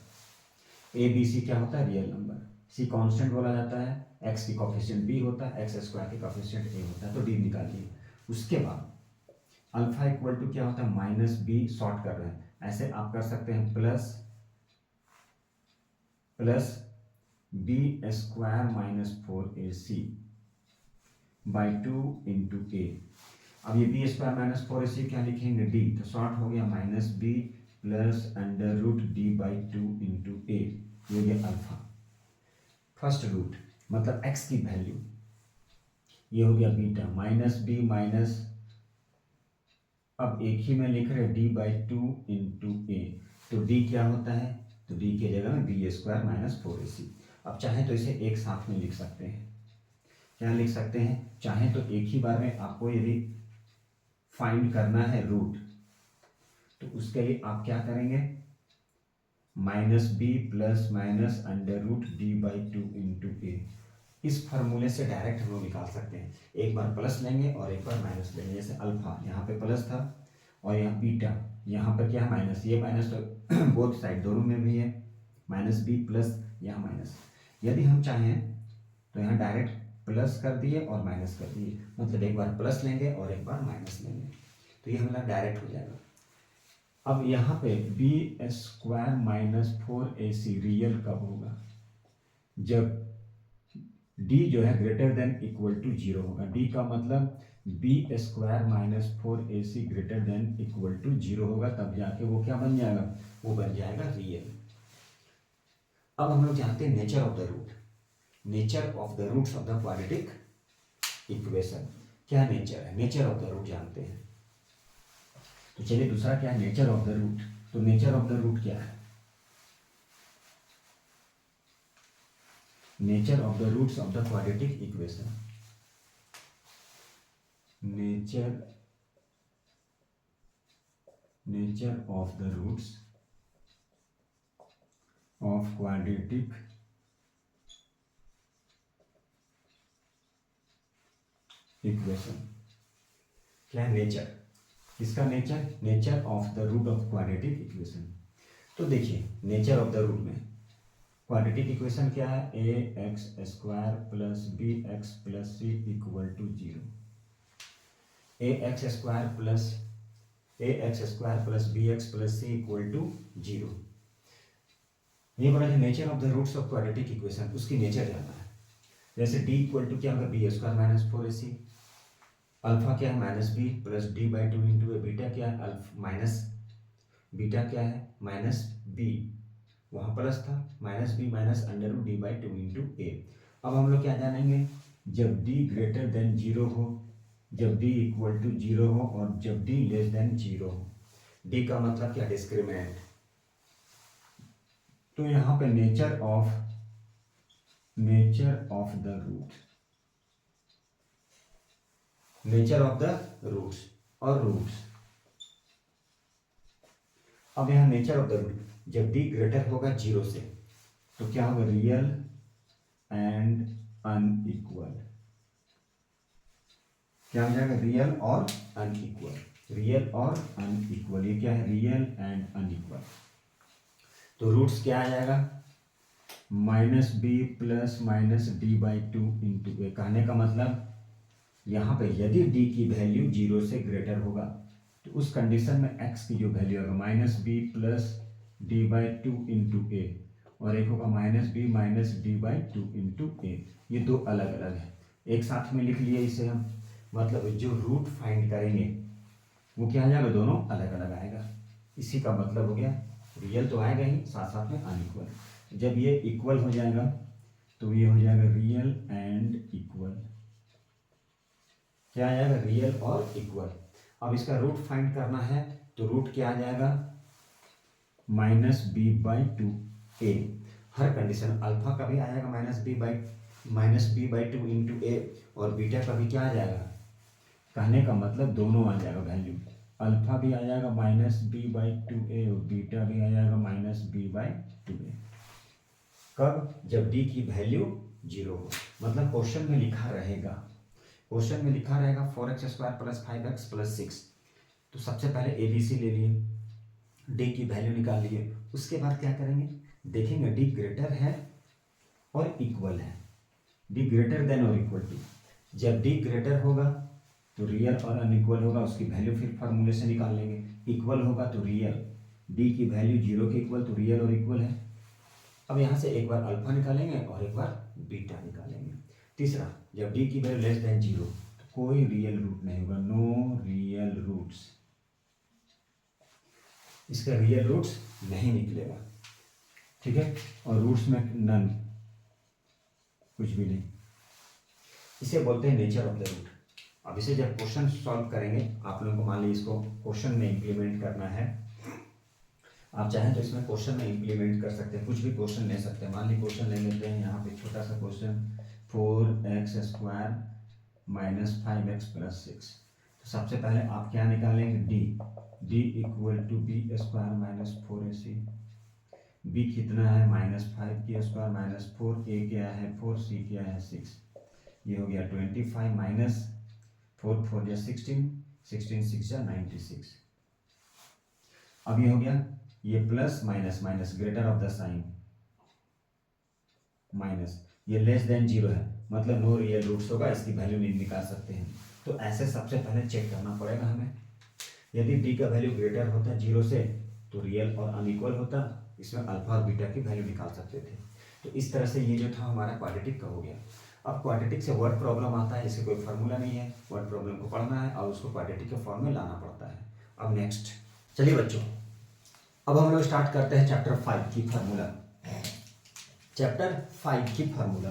a b c क्या होता है, रियल नंबर। c कांस्टेंट बोला जाता है, x की कॉफिशिएंट b होता है, x² की कॉफिशिएंट a होता है। तो d निकालिए। उसके बाद अल्फा इक्वल टू क्या होता है, माइनस बी, शॉर्ट कर रहे हैं, ऐसे आप कर सकते हैं plus b² minus 4ac by 2 into A. अब ये b² माइनस 4ac क्या लिखेंगे, d, तो शॉर्ट हो गया minus b plus under root d by 2 into A, ये गया अल्फा। फर्स्ट रूट मतलब x की वैल्यू, ये हो गया बीटा माइनस b माइनस, अब एक ही में लिख रहे d बाई 2 इंटू ए, तो d क्या होता है, तो d की जगह में b² माइनस 4ac। अब चाहे तो इसे एक साथ में लिख सकते हैं, क्या लिख सकते हैं, चाहे तो एक ही बार में आपको यदि फाइंड करना है रूट, तो उसके लिए आप क्या करेंगे, minus B plus minus under root D by 2 into A. इस फार्मूले से डायरेक्ट हम लोग निकाल सकते हैं, एक बार प्लस लेंगे और एक बार माइनस लेंगे। जैसे अल्फा यहाँ पे प्लस था और यहाँ बीटा यहाँ पर क्या है माइनस, ये माइनस तो बोथ साइड दोनों में भी है, माइनस बी प्लस यहाँ माइनस। यदि हम चाहें तो यहाँ डायरेक्ट प्लस कर दिए और माइनस कर दिए, मतलब एक बार प्लस लेंगे और एक बार माइनस लेंगे, तो ये हमारा डायरेक्ट हो जाएगा। अब यहाँ पे b² माइनस 4ac रियल कब होगा, जब d जो है ग्रेटर देन इक्वल टू 0 होगा। d का मतलब b² minus 4ac greater than equal to 0 होगा, तब जाके वो क्या बन जाएगा, वो बन जाएगा रियल। अब हम लोग जानते हैं nature of the root. Nature of the roots of the quadratic equation. क्या नेचर है? नेचर ऑफ द रूट जानते हैं। तो चलिए दूसरा क्या है? Nature of the root. तो नेचर ऑफ द रूट क्या है? Nature of the roots of the quadratic equation. Nature of the roots of quadratic equation. क्या है नेचर? किसका nature? Nature of the root of quadratic equation. तो देखिए nature of the root में quadratic equation क्या है? A X square plus B X plus C equal to 0। A X square plus B X plus C equal to 0। ये बोला कि nature of the roots of quadratic equation, उसकी nature जानना है। जैसे डी इक्वल टू क्या होगा? B square minus 4ac। Alpha क्या है? Minus B plus D by 2 into A. Beta क्या है? बीटा क्या है? माइनस बी, वहाँ प्लस था, minus B minus under root D by 2 into A. अब हम लोग क्या जानेंगे? जब डी ग्रेटर देन 0 हो, जब डी इक्वल टू 0 हो और जब डी लेस देन 0 हो। डी का मतलब क्या? डिस्क्रिमिनेंट। तो यहाँ पे nature of the root, nature of the roots और रूट्स। अब यहाँ नेचर ऑफ द रूट, जब डी ग्रेटर होगा 0 से तो क्या होगा? Real and unequal. क्या हो जाएगा? रियल और अनइक्वल। रियल और अनइक्वल, ये क्या है? Real and unequal. तो रूट्स क्या आ जाएगा? Minus B plus minus D by 2 into A. कहने का मतलब यहाँ पे यदि डी की वैल्यू 0 से ग्रेटर होगा तो उस कंडीशन में एक्स की जो वैल्यू होगा minus B plus D by 2 into ए, और एक होगा minus B minus D by 2 into A. ये दो अलग अलग है, एक साथ में लिख लिए इसे हम। मतलब जो रूट फाइंड करेंगे वो क्या आ जाएगा? दोनों अलग अलग आएगा। इसी का मतलब हो गया रियल तो आएगा ही, साथ साथ में अनइक्वल। जब ये इक्वल हो जाएगा तो ये हो जाएगा रियल एंड इक्वल। क्या आ जाएगा? रियल और इक्वल। अब इसका रूट फाइंड करना है तो रूट क्या आ जाएगा? Minus b by 2 a. हर कंडीशन अल्फा का भी आ जाएगा माइनस बी बाई 2 इंटू ए, और बीटा का भी क्या आ जाएगा? कहने का मतलब दोनों आ जाएगा वैल्यू। अल्फा भी आ जाएगा माइनस बी बाई 2 ए और बीटा भी आ जाएगा माइनस बी बाई 2 ए। कब? जब डी की वैल्यू 0 हो। मतलब क्वेश्चन में लिखा रहेगा 4x square plus 5x plus 6। तो सबसे पहले ABC ले लिए, डी की वैल्यू निकाल लिए। उसके बाद क्या करेंगे? देखेंगे डी ग्रेटर है और इक्वल है, डी ग्रेटर देन और इक्वल टू। जब डी ग्रेटर होगा तो रियल और अनइक्वल होगा, उसकी वैल्यू फिर फार्मूले से निकाल लेंगे। इक्वल होगा तो रियल, डी की वैल्यू 0 के इक्वल तो रियल और इक्वल है। अब यहाँ से एक बार अल्फा निकालेंगे और एक बार बीटा निकालेंगे। तीसरा, जब डी की वैल्यू लेस देन 0 तो कोई रियल रूट नहीं होगा, नो रियल रूट्स। इसका रियल रूट्स नहीं निकलेगा, ठीक है। और रूट्स में नन, कुछ भी नहीं। इसे बोलते हैं नेचर ऑफ द रूट। अब इसे जब क्वेश्चन सॉल्व करेंगे, आप लोगों को मान लीजिए इसको क्वेश्चन में इंप्लीमेंट करना है। आप चाहें तो इसमें क्वेश्चन में इंप्लीमेंट कर सकते हैं, कुछ भी क्वेश्चन ले सकते हैं। मान लीजिए क्वेश्चन ले लेते हैं यहाँ पे छोटा सा question, 4x square minus 5x plus 6। तो सबसे पहले आप क्या निकालेंगे? D equal to b square minus 4ac। B कितना है? -5 की स्क्वायर माइनस 4, ए क्या है 4, सी क्या है 6। ये हो गया 25 माइनस 4 4 या 16, 16 6 या 96। अब ये हो गया, ये plus minus minus greater of the sign minus, ये लेस देन 0 है, मतलब नो रियल रूट्स होगा, इसकी वैल्यू नहीं निकाल सकते हैं। तो ऐसे सबसे पहले चेक करना पड़ेगा हमें। यदि डी का वैल्यू ग्रेटर होता 0 से तो रियल और अनइक्वल होता, इसमें अल्फा और बीटा की वैल्यू निकाल सकते थे। तो इस तरह से ये जो था हमारा क्वाड्रेटिक का हो गया। अब क्वाड्रेटिक से वर्ड प्रॉब्लम आता है, इससे कोई फार्मूला नहीं है, वर्ड प्रॉब्लम को पढ़ना है और उसको क्वाड्रेटिक के फॉर्म में लाना पड़ता है। अब नेक्स्ट, चलिए बच्चों, अब हम लोग स्टार्ट करते हैं चैप्टर 5 की फार्मूला। चैप्टर 5 की फार्मूला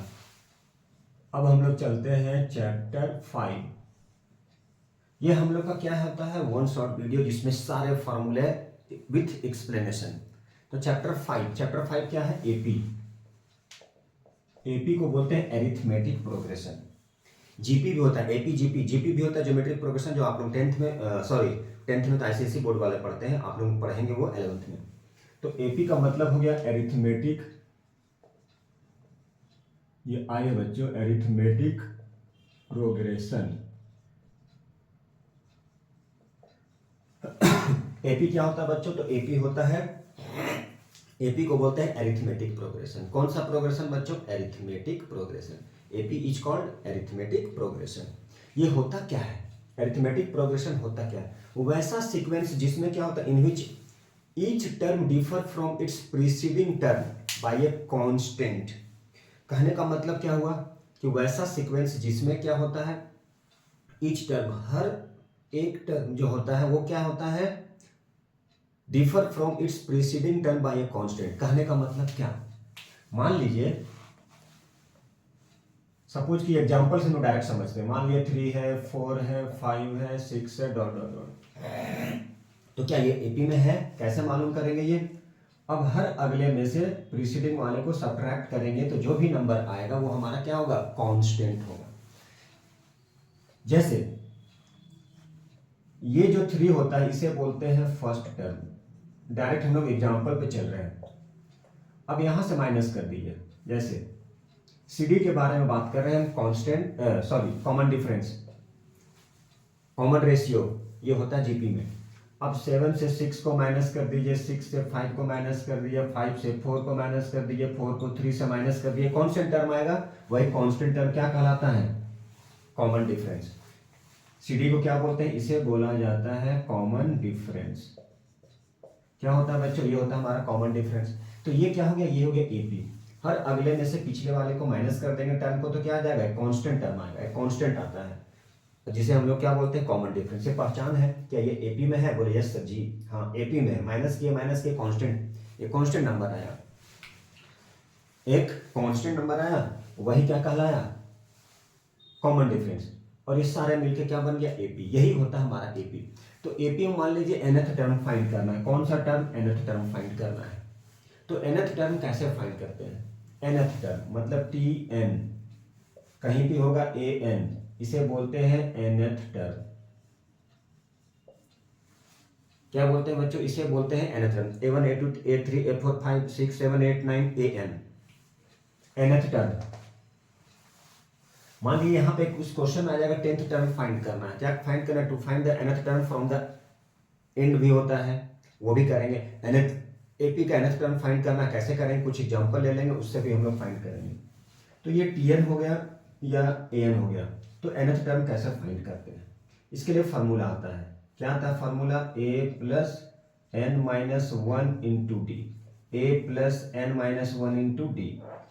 अब हम लोग चलते हैं चैप्टर 5। ये हम लोग का क्या होता है, वन शॉर्ट वीडियो जिसमें सारे फार्मूले विथ एक्सप्लेनेशन। तो चैप्टर 5 क्या है, एपी। एपी को बोलते हैं एरिथमेटिक प्रोग्रेशन। जीपी भी होता है, एपी जीपी भी होता है ज्योमेट्रिक प्रोग्रेशन, जो आप लोग टेंथ में तो आईसीएसई बोर्ड वाले पढ़ते हैं, आप लोग पढ़ेंगे वो 11th में। तो एपी का मतलब हो गया एरिथमेटिक, ये आए बच्चों एरिथमेटिक प्रोग्रेशन। एपी क्या होता है बच्चों, तो एपी होता है, एपी को बोलते हैं एरिथमेटिक प्रोग्रेशन। कौन सा प्रोग्रेशन बच्चों, arithmetic progression. AP is called arithmetic progression. ये होता क्या है, एरिथमेटिक प्रोग्रेशन होता क्या है, वैसा सीक्वेंस जिसमें क्या होता है, in which each term differ from its preceding term by a constant. कहने का मतलब क्या हुआ कि वैसा सीक्वेंस जिसमें क्या होता है, ईच टर्म, हर एक टर्म जो होता है वो क्या होता है, differ from its preceding term by a constant. कहने का मतलब क्या, मान लीजिए सपोज कि एग्जांपल से हम डायरेक्ट समझते हैं, मान लीजिए 3 है, 4 है, 5 है, 6 है, डॉट डॉट डॉट। तो क्या ये एपी में है, कैसे मालूम करेंगे ये, अब हर अगले में से प्रीसीडिंग वाले को सब्ट्रैक्ट करेंगे तो जो भी नंबर आएगा वो हमारा क्या होगा, कांस्टेंट होगा। जैसे ये जो 3 होता है इसे बोलते हैं फर्स्ट टर्म, डायरेक्ट हम लोग एग्जांपल पे चल रहे हैं। अब यहां से माइनस कर दीजिए, जैसे सीडी के बारे में बात कर रहे हैं हम, कॉमन डिफरेंस, कॉमन रेशियो, ये होता है जीपी में। अब 7 से 6 को माइनस कर दीजिए, 6 से 5 को माइनस कर दीजिए, 5 से 4 को माइनस कर दीजिए, 4 को 3 से माइनस कर दीजिए, कांस्टेंट टर्म आएगा, वही कांस्टेंट टर्म क्या कहलाता है, कॉमन डिफरेंस। सीडी को क्या बोलते हैं, इसे बोला जाता है कॉमन डिफरेंस। क्या होता है बच्चों, ये होता है हमारा कॉमन डिफरेंस। तो ये क्या हो गया, ये हो गया एपी। हर अगले में से पिछले वाले को माइनस कर देंगे टर्म को, तो क्या आ जाएगा, कांस्टेंट टर्म आएगा, कांस्टेंट आता है, जिसे हम लोग क्या बोलते हैं, कॉमन डिफरेंस। ये पहचान है, क्या ये एपी में है, बोले यस सर जी, हाँ एपी में है। माइनस किए कांस्टेंट, ये कांस्टेंट नंबर आया, एक कांस्टेंट नंबर आया, वही क्या कहलाया, कॉमन डिफरेंस। और ये सारे मिलके क्या बन गया, एपी। यही होता है हमारा एपी। तो एपी में मान लीजिए nth टर्म फाइंड करना है, कौन सा टर्म, nth टर्म फाइंड करना है। तो nth टर्म कैसे फाइंड करते हैं, nth टर्म मतलब टी एन, कहीं भी होगा ए एन, इसे बोलते हैं nth टर्म। क्या बोलते हैं बच्चों, इसे बोलते हैं nth term. A1 A2 A3 A4 5 6 7 8 9 an, nth term. मान लीजिए यहाँ पे कुछ क्वेश्चन आ जाएगा, 10th टर्म फाइंड करना है, क्या फाइंड करना है, to find the nth term from the end भी होता है, वो भी करेंगे। nth एपी का nth टर्म फाइंड करना कैसे करेंगे, कुछ एग्जांपल ले लेंगे, उससे भी हम लोग फाइंड करेंगे। तो ये टीएन हो गया या एन हो गया। तो nth टर्म कैसे फाइंड करते हैं, इसके लिए फार्मूला आता है, क्या आता है formula, a plus N minus 1 into D, A plus N minus 1 into d.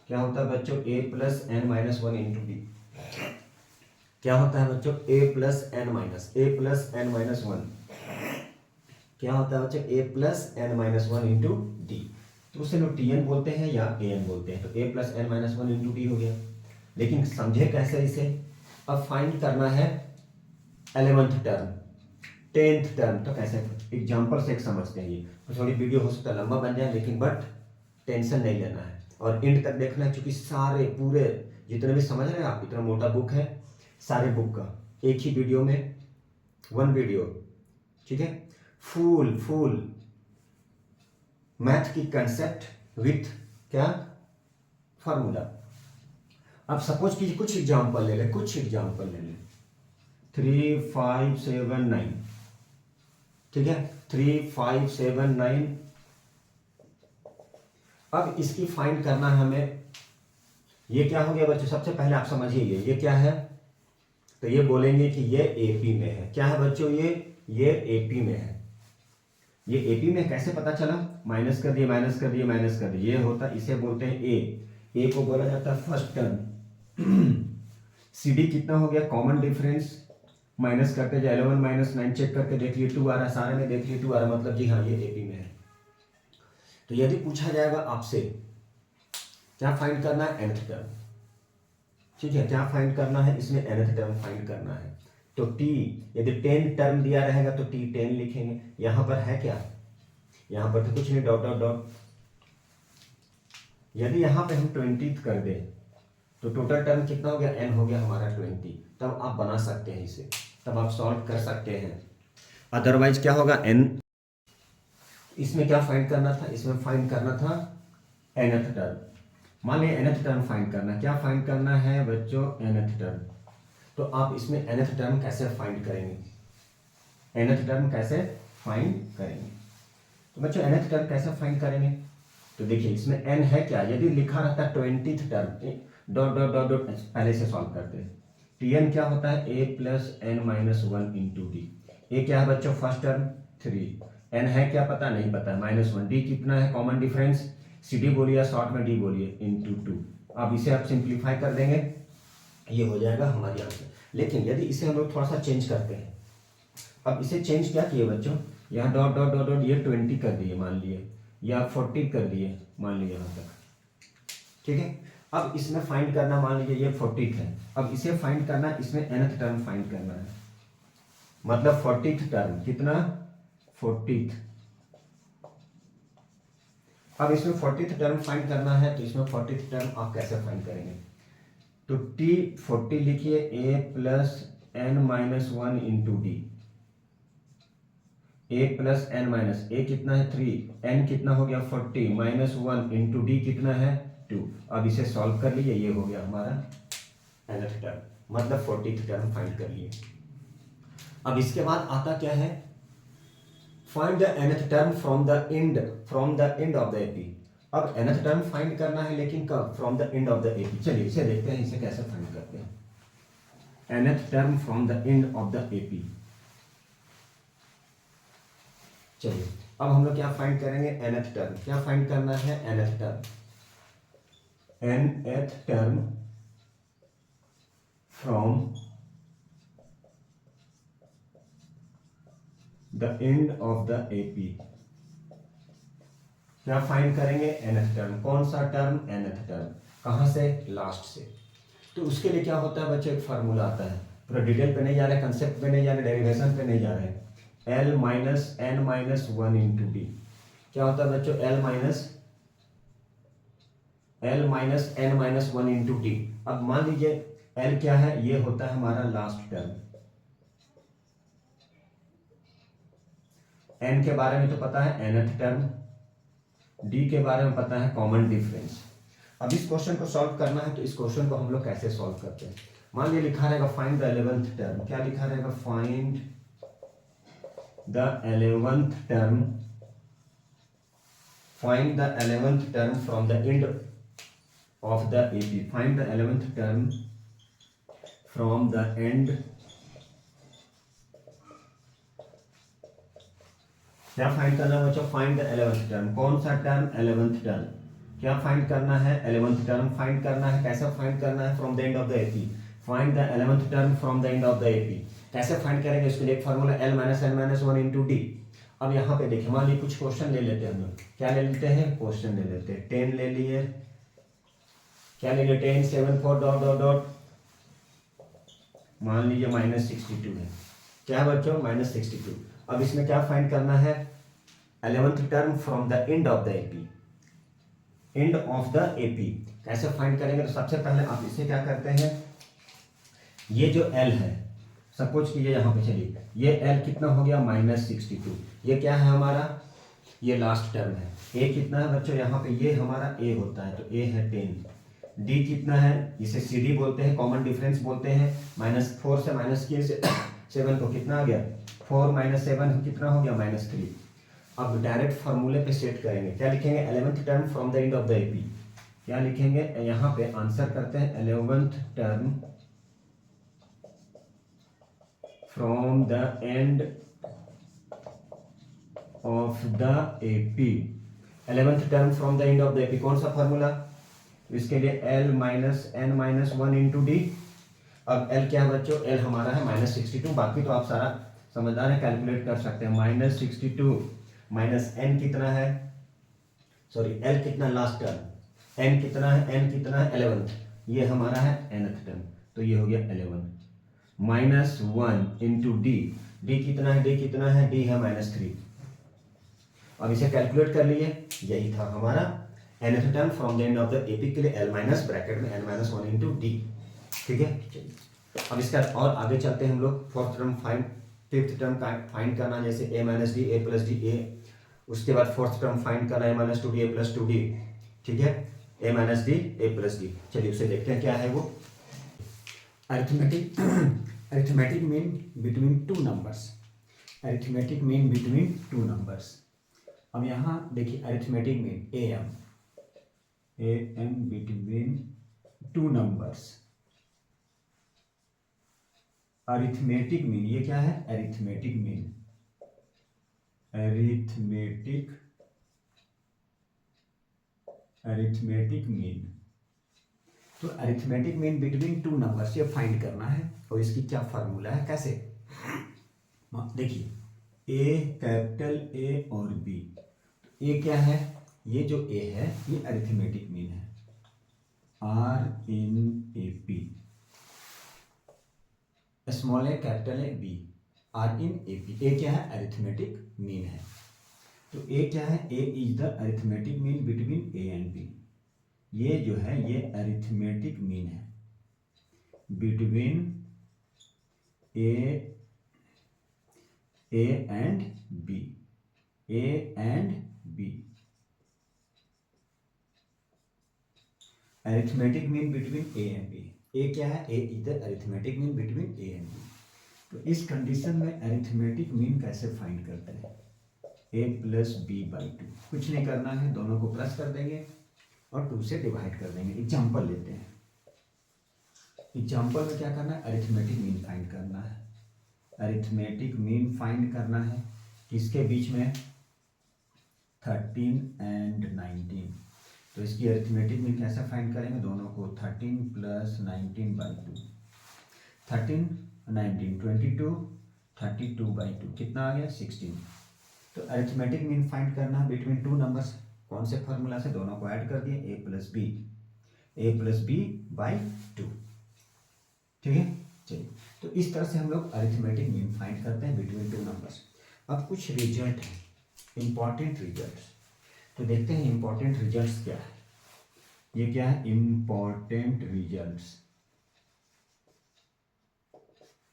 क्या होता है बच्चों, a plus N minus 1 into d. क्या होता है बच्चों, a प्लस एन माइनस 1, क्या होता है बच्चों, a plus N minus 1 into d. तो उसे लोग टीएन बोलते हैं या एन बोलते हैं। तो a plus N minus 1 into d हो गया। लेकिन समझे कैसे इसे, अब फाइंड करना है 11th टर्म, 10th टर्म। तो कैसे, एग्जांपल से एक समझते हैं। ये तो थोड़ी वीडियो हो सकता है लंबा बन जाए, लेकिन बट टेंशन नहीं लेना है और एंड तक देखना है, क्योंकि सारे पूरे जितने भी समझ रहे हैं आप, इतना मोटा बुक है, सारे बुक का एक ही वीडियो में, वन वीडियो, ठीक है, फुल मैथ की कंसेप्ट विथ क्या फार्मूला। अब सपोज कीजिए कुछ एग्जांपल ले लें, 3 5 7 9, ठीक है, 3 5 7 9। अब इसकी फाइंड करना है हमें। ये क्या हो गया बच्चों, सबसे पहले आप समझिए ये क्या है। तो ये बोलेंगे कि ये एपी में है। क्या है बच्चों, ये एपी में है। ये एपी में कैसे पता चला, माइनस कर दिए, ये होता, इसे बोलते हैं ए को बोला जाता है फर्स्ट टर्म। सीडी कितना हो गया, कॉमन डिफरेंस, माइनस करते जाए 11 माइनस 9, चेक करके देख लिए 2 आ रहा है, सारे में देख लिए 2 आ रहा है, मतलब जी हाँ ये एपी में है। तो यदि पूछा जाएगा आपसे क्या फाइंड करना है, nth टर्म, ठीक है, क्या फाइंड करना है, इसमें nth टर्म फाइंड करना है। तो t यदि 10 टर्म दिया रहेगा तो t 10 लिखेंगे। यहाँ पर है क्या, यहाँ पर तो कुछ नहीं, डॉट डॉट डॉट। यदि यहाँ पे हम 20 कर दें तो टोटल टर्म कितना हो गया, n हो गया हमारा 20। तब आप बना सकते हैं इसे, तब आप सॉल्व कर सकते हैं। अदरवाइज क्या होगा, n, इसमें क्या फाइंड करना था, इसमें फाइंड करना था nth टर्म। मान लिया nth टर्म फाइंड करना, क्या फाइंड करना है बच्चों, nth टर्म। तो आप इसमें nth टर्म कैसे फाइंड करेंगे, nth टर्म कैसे फाइंड करेंगे। तो बच्चों nth टर्म कैसे फाइंड करेंगे, तो देखिए इसमें n है क्या, यदि लिखा रहता है 20th term, dot dot dot dot, पहले से सॉल्व करते हैं। tn क्या होता है, a plus N minus one into D. A क्या है बच्चों, फर्स्ट टर्म 3, n है क्या पता नहीं, पता है -1, d कितना है, कॉमन डिफरेंस, सी डी बोलिए या शॉर्ट में d बोलिए, इंटू 2। अब इसे आप सिंप्लीफाई कर देंगे, ये हो जाएगा हमारी आंसर। लेकिन यदि इसे हम लोग थोड़ा सा चेंज करते हैं, अब इसे चेंज क्या किए बच्चों, यहाँ डॉट डॉट डॉट डॉट, ये 20 कर दिए मान लिए, या 40 कर दिए मान लीजिए यहाँ तक, ठीक है। अब इसमें फाइंड करना, मान लीजिए ये 40 है, अब इसे फाइंड करना है, इसमें nth टर्म फाइंड करना है, मतलब 40th टर्म कितना, 40th। अब इसमें 40th टर्म फाइंड करना है, तो इसमें 40th टर्म आप कैसे फाइंड करेंगे, तो t 40 लिखिए, a plus N minus one into d, a plus N minus, a कितना है 3, n कितना हो गया 40, माइनस वन इंटू डी कितना है 2। अब इसे सॉल्व कर लीजिए, ये हो गया हमारा nth टर्म, मतलब 40th टर्म फाइंड कर लिए। अब इसके बाद आता क्या है, find the nth term from the end of the AP. अब nth टर्म फाइंड करना है, लेकिन कब, from the end of the AP. चलिए इसे देखते हैं, इसे कैसे फाइंड करते हैं, nth term from the end of the AP. चलिए अब हम लोग क्या फाइंड करेंगे, nth टर्म, क्या फाइंड करना है, nth term, nth term from the end of the AP. क्या फाइंड करेंगे, nth टर्म, कौन सा टर्म, nth टर्म, कहां से, लास्ट से। तो उसके लिए क्या होता है बच्चों, एक फार्मूला आता है, पूरा डिटेल पे नहीं जा रहे, कंसेप्ट पे नहीं जा रहे, डेरिवेशन पे नहीं जा रहे, L minus n minus one into d. क्या होता है बच्चों, L minus n minus one into d. अब मान लीजिए L क्या है, ये होता है हमारा लास्ट टर्म, n के बारे में तो पता है nth टर्म, d के बारे में पता है कॉमन डिफरेंस। अब इस क्वेश्चन को सॉल्व करना है, तो इस क्वेश्चन को हम लोग कैसे सॉल्व करते हैं, मान लीजिए लिखा रहेगा फाइंड द 11th टर्म, क्या लिखा रहेगा, find the 11th term, find the 11th term from the end of the AP, find the 11th term from the and. क्या फाइंड करना है बच्चों, फाइंड द 11th टर्म, कौन सा टर्म, 11th टर्म। क्या फाइंड करना है, 11th टर्म फाइंड करना है, कैसे फाइंड करना है, from the end of the AP, find the 11th term from the end of the AP. कैसे फाइंड करेंगे, इसके लिए एक formula L minus n minus one into d. अब यहाँ पे देखिए, मान लीजिए कुछ क्वेश्चन ले लेते हैं हम लोग, क्या ले लेते हैं, क्वेश्चन ले लेते हैं, 10 ले लिए, क्या ले लिए 10 7 4 डॉट डॉट डॉट, मान लीजिए -62 है, क्या है बच्चों, -62। अब इसमें क्या फाइंड करना है, 11th term from the end of the AP, and of the AP. कैसे फाइंड करेंगे, तो सबसे पहले आप इसे क्या करते हैं, ये जो L है, सपोज कीजिए यहाँ पे, चलिए ये L कितना हो गया, -62, ये क्या है हमारा, ये लास्ट टर्म है। A कितना है बच्चों, यहाँ पे ये हमारा A होता है, तो A है 10, D कितना है, इसे CD बोलते हैं, कॉमन डिफरेंस बोलते हैं, -4 से माइनस किए से 7 तो कितना आ गया, 4 माइनस 7 कितना हो गया, -3। अब डायरेक्ट फार्मूले पे सेट करेंगे, क्या लिखेंगे, 11th term from the end of the AP. क्या लिखेंगे, यहाँ पे आंसर करते हैं, 11th term from the end of the AP. 11th term from the end of the AP, कौन सा फार्मूला, इसके लिए L minus n minus one into d. अब L क्या है बच्चों, L हमारा है -62, बाकी तो आप सारा समझदार है, कैलकुलेट कर सकते हैं, -62 माइनस n कितना है, सॉरी L कितना लास्ट टर्म, n कितना है, n कितना है 11th, ये हमारा है nth टर्म, तो ये हो गया 11 -1 इंटू डी। डी कितना है, डी कितना है, डी है -3। अब इसे कैलकुलेट कर लिए, यही था हमारा nth term from the end of the AP के लिए L माइनस ब्रैकेट में n-1 इंटू डी। ठीक है, चलिए अब इसका और आगे चलते हैं हम लोग। Fourth term find, fifth term find करना, जैसे a minus D, a plus D, A. उसके बाद फोर्थ टर्म फाइंड करना a minus 2d, a plus 2d। ठीक है, a minus D, a plus D. चलिए उसे देखते हैं क्या है वो। Arithmetic arithmetic mean between two numbers, arithmetic mean between two numbers. अब यहाँ देखिए arithmetic mean am between two numbers. Arithmetic mean ये क्या है, अरिथमेटिक मीन, अरिथमेटिक मीन। तो arithmetic mean between two numbers ये फाइंड करना है, और इसकी क्या फार्मूला है, कैसे। देखिए ए, कैपिटल ए और बी। ए क्या है, ये जो ए है ये अरिथमेटिक मीन है, are in A P. Small A, capital A, B, are in A P. A क्या है, अरिथमेटिक मीन है। तो ए क्या है, A is the arithmetic mean between A and B. ये जो है ये अरिथमेटिक मीन है between A and B, A and B. Arithmetic mean between A and B. A क्या है, A is the arithmetic mean between A and B. तो इस condition में अरिथमेटिक मीन कैसे फाइंड करते हैं, a प्लस बी बाई 2। कुछ नहीं करना है, दोनों को प्लस कर देंगे और 2 से डिवाइड कर देंगे। एग्जाम्पल लेते हैं, एग्जाम्पल में क्या करना है, अरिथमेटिक मीन फाइंड करना है। अरिथमेटिक मीन फाइंड करना है किसके बीच में, 13 एंड 19। तो इसकी अरिथमेटिक मीन कैसे फाइंड करेंगे, दोनों को 13 प्लस 19 बाई 2। 13 19 22, 32 बाई 2 कितना आ गया, 16। तो अरिथमेटिक मीन फाइंड करना है बिटवीन टू नंबर्स। कौन से फार्मूला से, दोनों को ऐड कर दिए, a प्लस बी बाई 2। ठीक है, चलिए तो इस तरह से हम लोग अरिथमेटिक मीन फाइंड करते हैं बिटवीन टू नंबर्स। अब कुछ रिजल्ट हैं, इंपॉर्टेंट रिजल्ट्स। तो देखते हैं इंपॉर्टेंट रिजल्ट्स क्या है। ये क्या है, इंपॉर्टेंट रिजल्ट्स।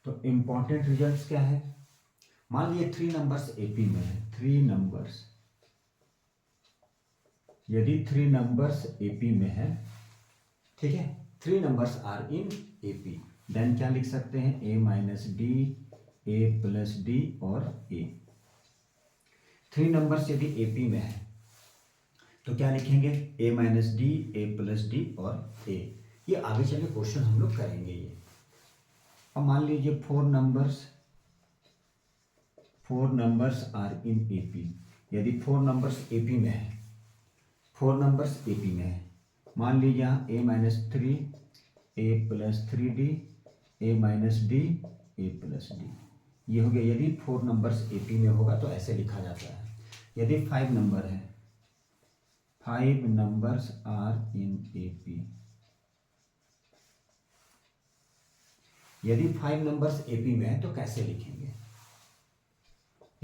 तो इंपॉर्टेंट रिजल्ट्स क्या है, मान लीजिए 3 नंबर्स एपी में है, 3 नंबर्स। यदि 3 नंबर्स एपी में है, ठीक है, 3 numbers are in AP, then क्या लिख सकते हैं, a minus d, A plus d और a। 3 नंबर्स यदि एपी में है तो क्या लिखेंगे, a minus d, A plus d और a। ये आगे चले क्वेश्चन हम लोग करेंगे ये। अब मान लीजिए 4 नंबर्स आर इन एपी। यदि 4 नंबर्स एपी में है, 4 नंबर्स एपी में है, मान लीजिए यहाँ a minus 3, A plus 3d, A minus d, A plus D. ये हो गया। यदि 4 नंबर्स एपी में होगा तो ऐसे लिखा जाता है। यदि 5 नंबर है, 5 नंबर्स आर इन एपी। यदि 5 नंबर्स एपी में है तो कैसे लिखेंगे,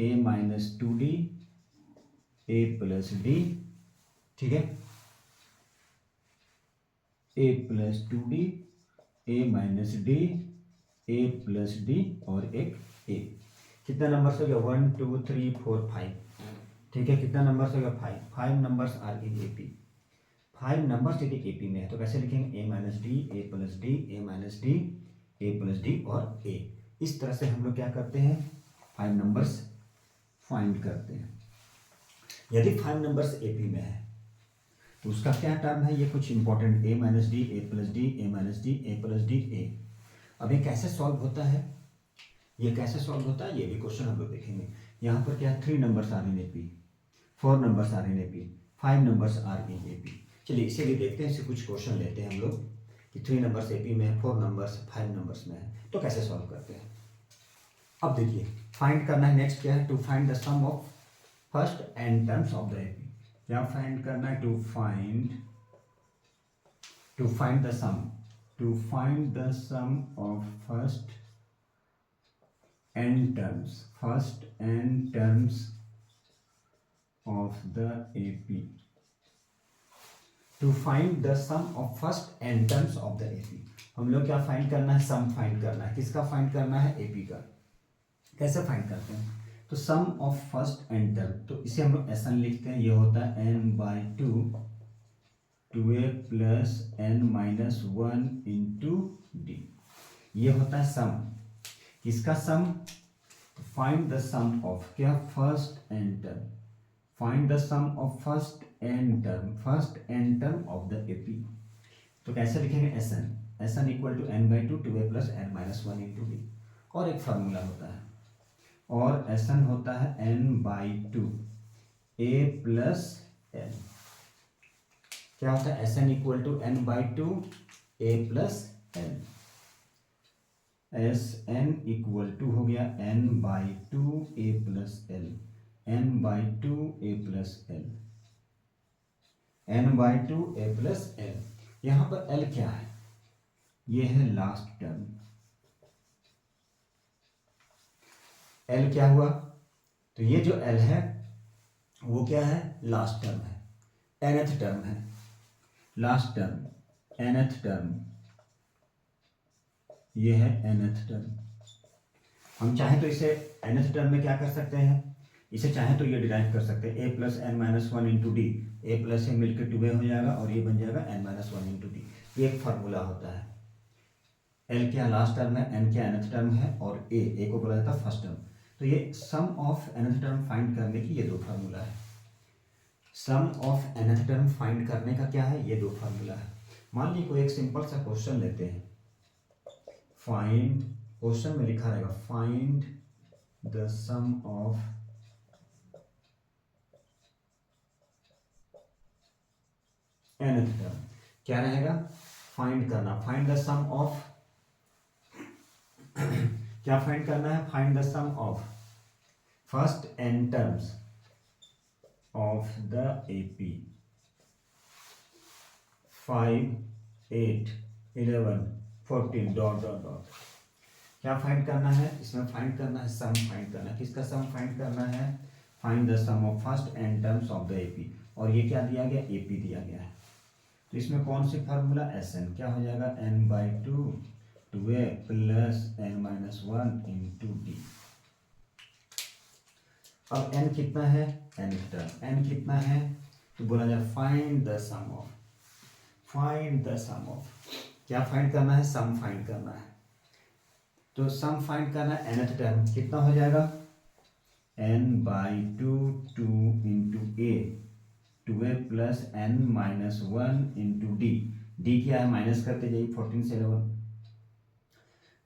a minus 2d, A plus D, ठीक है, a plus 2d, A minus d, A plus d और एक a। कितना नंबर्स हो गया, 1 2 3 4 5। ठीक है, कितना नंबर्स हो गया, 5 numbers are in AP. 5 numbers यदि एपी में है तो कैसे लिखेंगे, a minus d, A plus D, a minus d, A plus d और a। इस तरह से हम लोग क्या करते हैं, 5 नंबर्स फाइंड करते हैं। यदि 5 नंबर्स एपी में है तो उसका क्या टर्म है, ये कुछ important, a minus d, A plus D, a minus d, A plus D, a। अब ये कैसे सॉल्व होता है, ये कैसे सॉल्व होता है, ये भी क्वेश्चन हम लोग देखेंगे। यहाँ पर क्या है, 3 numbers are in AP, 4 numbers are in AP, 5 numbers are in AP. चलिए इसे भी देखते हैं, इससे कुछ क्वेश्चन लेते हैं हम लोग कि 3 नंबर्स एपी में है, 4 नंबर्स 5 नंबर्स में है, तो कैसे सॉल्व करते हैं। अब देखिए फाइंड करना है, नेक्स्ट क्या है, to find the sum of first and terms of the AP. क्या फाइंड करना है, to find to find the sum of first n terms of the AP. To find the sum of first n terms of the AP. हम लोग क्या find करना है? सम find करना है। किसका फाइंड करना है? AP का। कैसे फाइंड करते हैं? तो सम ऑफ फर्स्ट एन टर्म, तो इसे हम लोग एस एन लिखते हैं। ये होता है n/2 2a plus n-1 into D. ये होता है सम। किसका sum? Find the sum of क्या? First n term. Find the sum of first n term of the AP. तो कैसे लिखेंगे? S n equal to n/2 2a plus n-1 into d. और एक फार्मूला होता है, और एस एन होता है n/2 a प्लस n। क्या होता है? S n equal to n/2 a plus n। S n equal to हो गया n/2 a plus l, n/2 a plus l, n/2 a plus l। यहां पर l क्या है? ये है लास्ट टर्म। l क्या हुआ? तो ये जो l है वो क्या है? लास्ट टर्म है, nth टर्म है। लास्ट टर्म, nth टर्म, ये है nth टर्म। हम चाहें तो इसे nth टर्म में क्या कर सकते हैं? इसे चाहें तो ये डिराइव कर सकते हैं, a plus n-1 into D. A plus A मिलकर 2a हो जाएगा और ये बन जाएगा n-1 इंटू डी। ये एक फार्मूला होता है। l क्या लास्ट टर्म है, n क्या nth टर्म है, और a को बोला जाता है फर्स्ट टर्म। तो ये सम ऑफ nth टर्म फाइंड करने की ये दो फार्मूला है। सम ऑफ nth टर्म फाइंड करने का क्या है? ये दो फार्मूला है। मान लीजिए कोई एक सिंपल सा क्वेश्चन लेते हैं। फाइंड, क्वेश्चन में लिखा रहेगा find the sum of nth term. क्या रहेगा? फाइंड करना, फाइंड द सम ऑफ क्या फाइंड करना है? Find the sum of first n terms of the AP 5 8 11 14 dot dot dot. क्या फाइंड करना है? इसमें फाइंड करना है सम फाइंड करना है। किसका सम फाइंड करना है? Find the sum of first n terms of the AP। और ये क्या दिया गया? AP दिया गया है। तो इसमें कौन सी फार्मूला? Sn। क्या हो जाएगा? n/2 2a plus n-1 into d. अब n कितना है? nth term. n कितना है? तो बोला जाए find the sum of, find the sum of. क्या फाइंड करना है? सम फाइंड करना है। तो सम फाइंड करना है nth टर्म। कितना हो जाएगा? n/2 2 into a 2a plus n-1 into D. D क्या है? माइनस करते जाइए 14 से 11,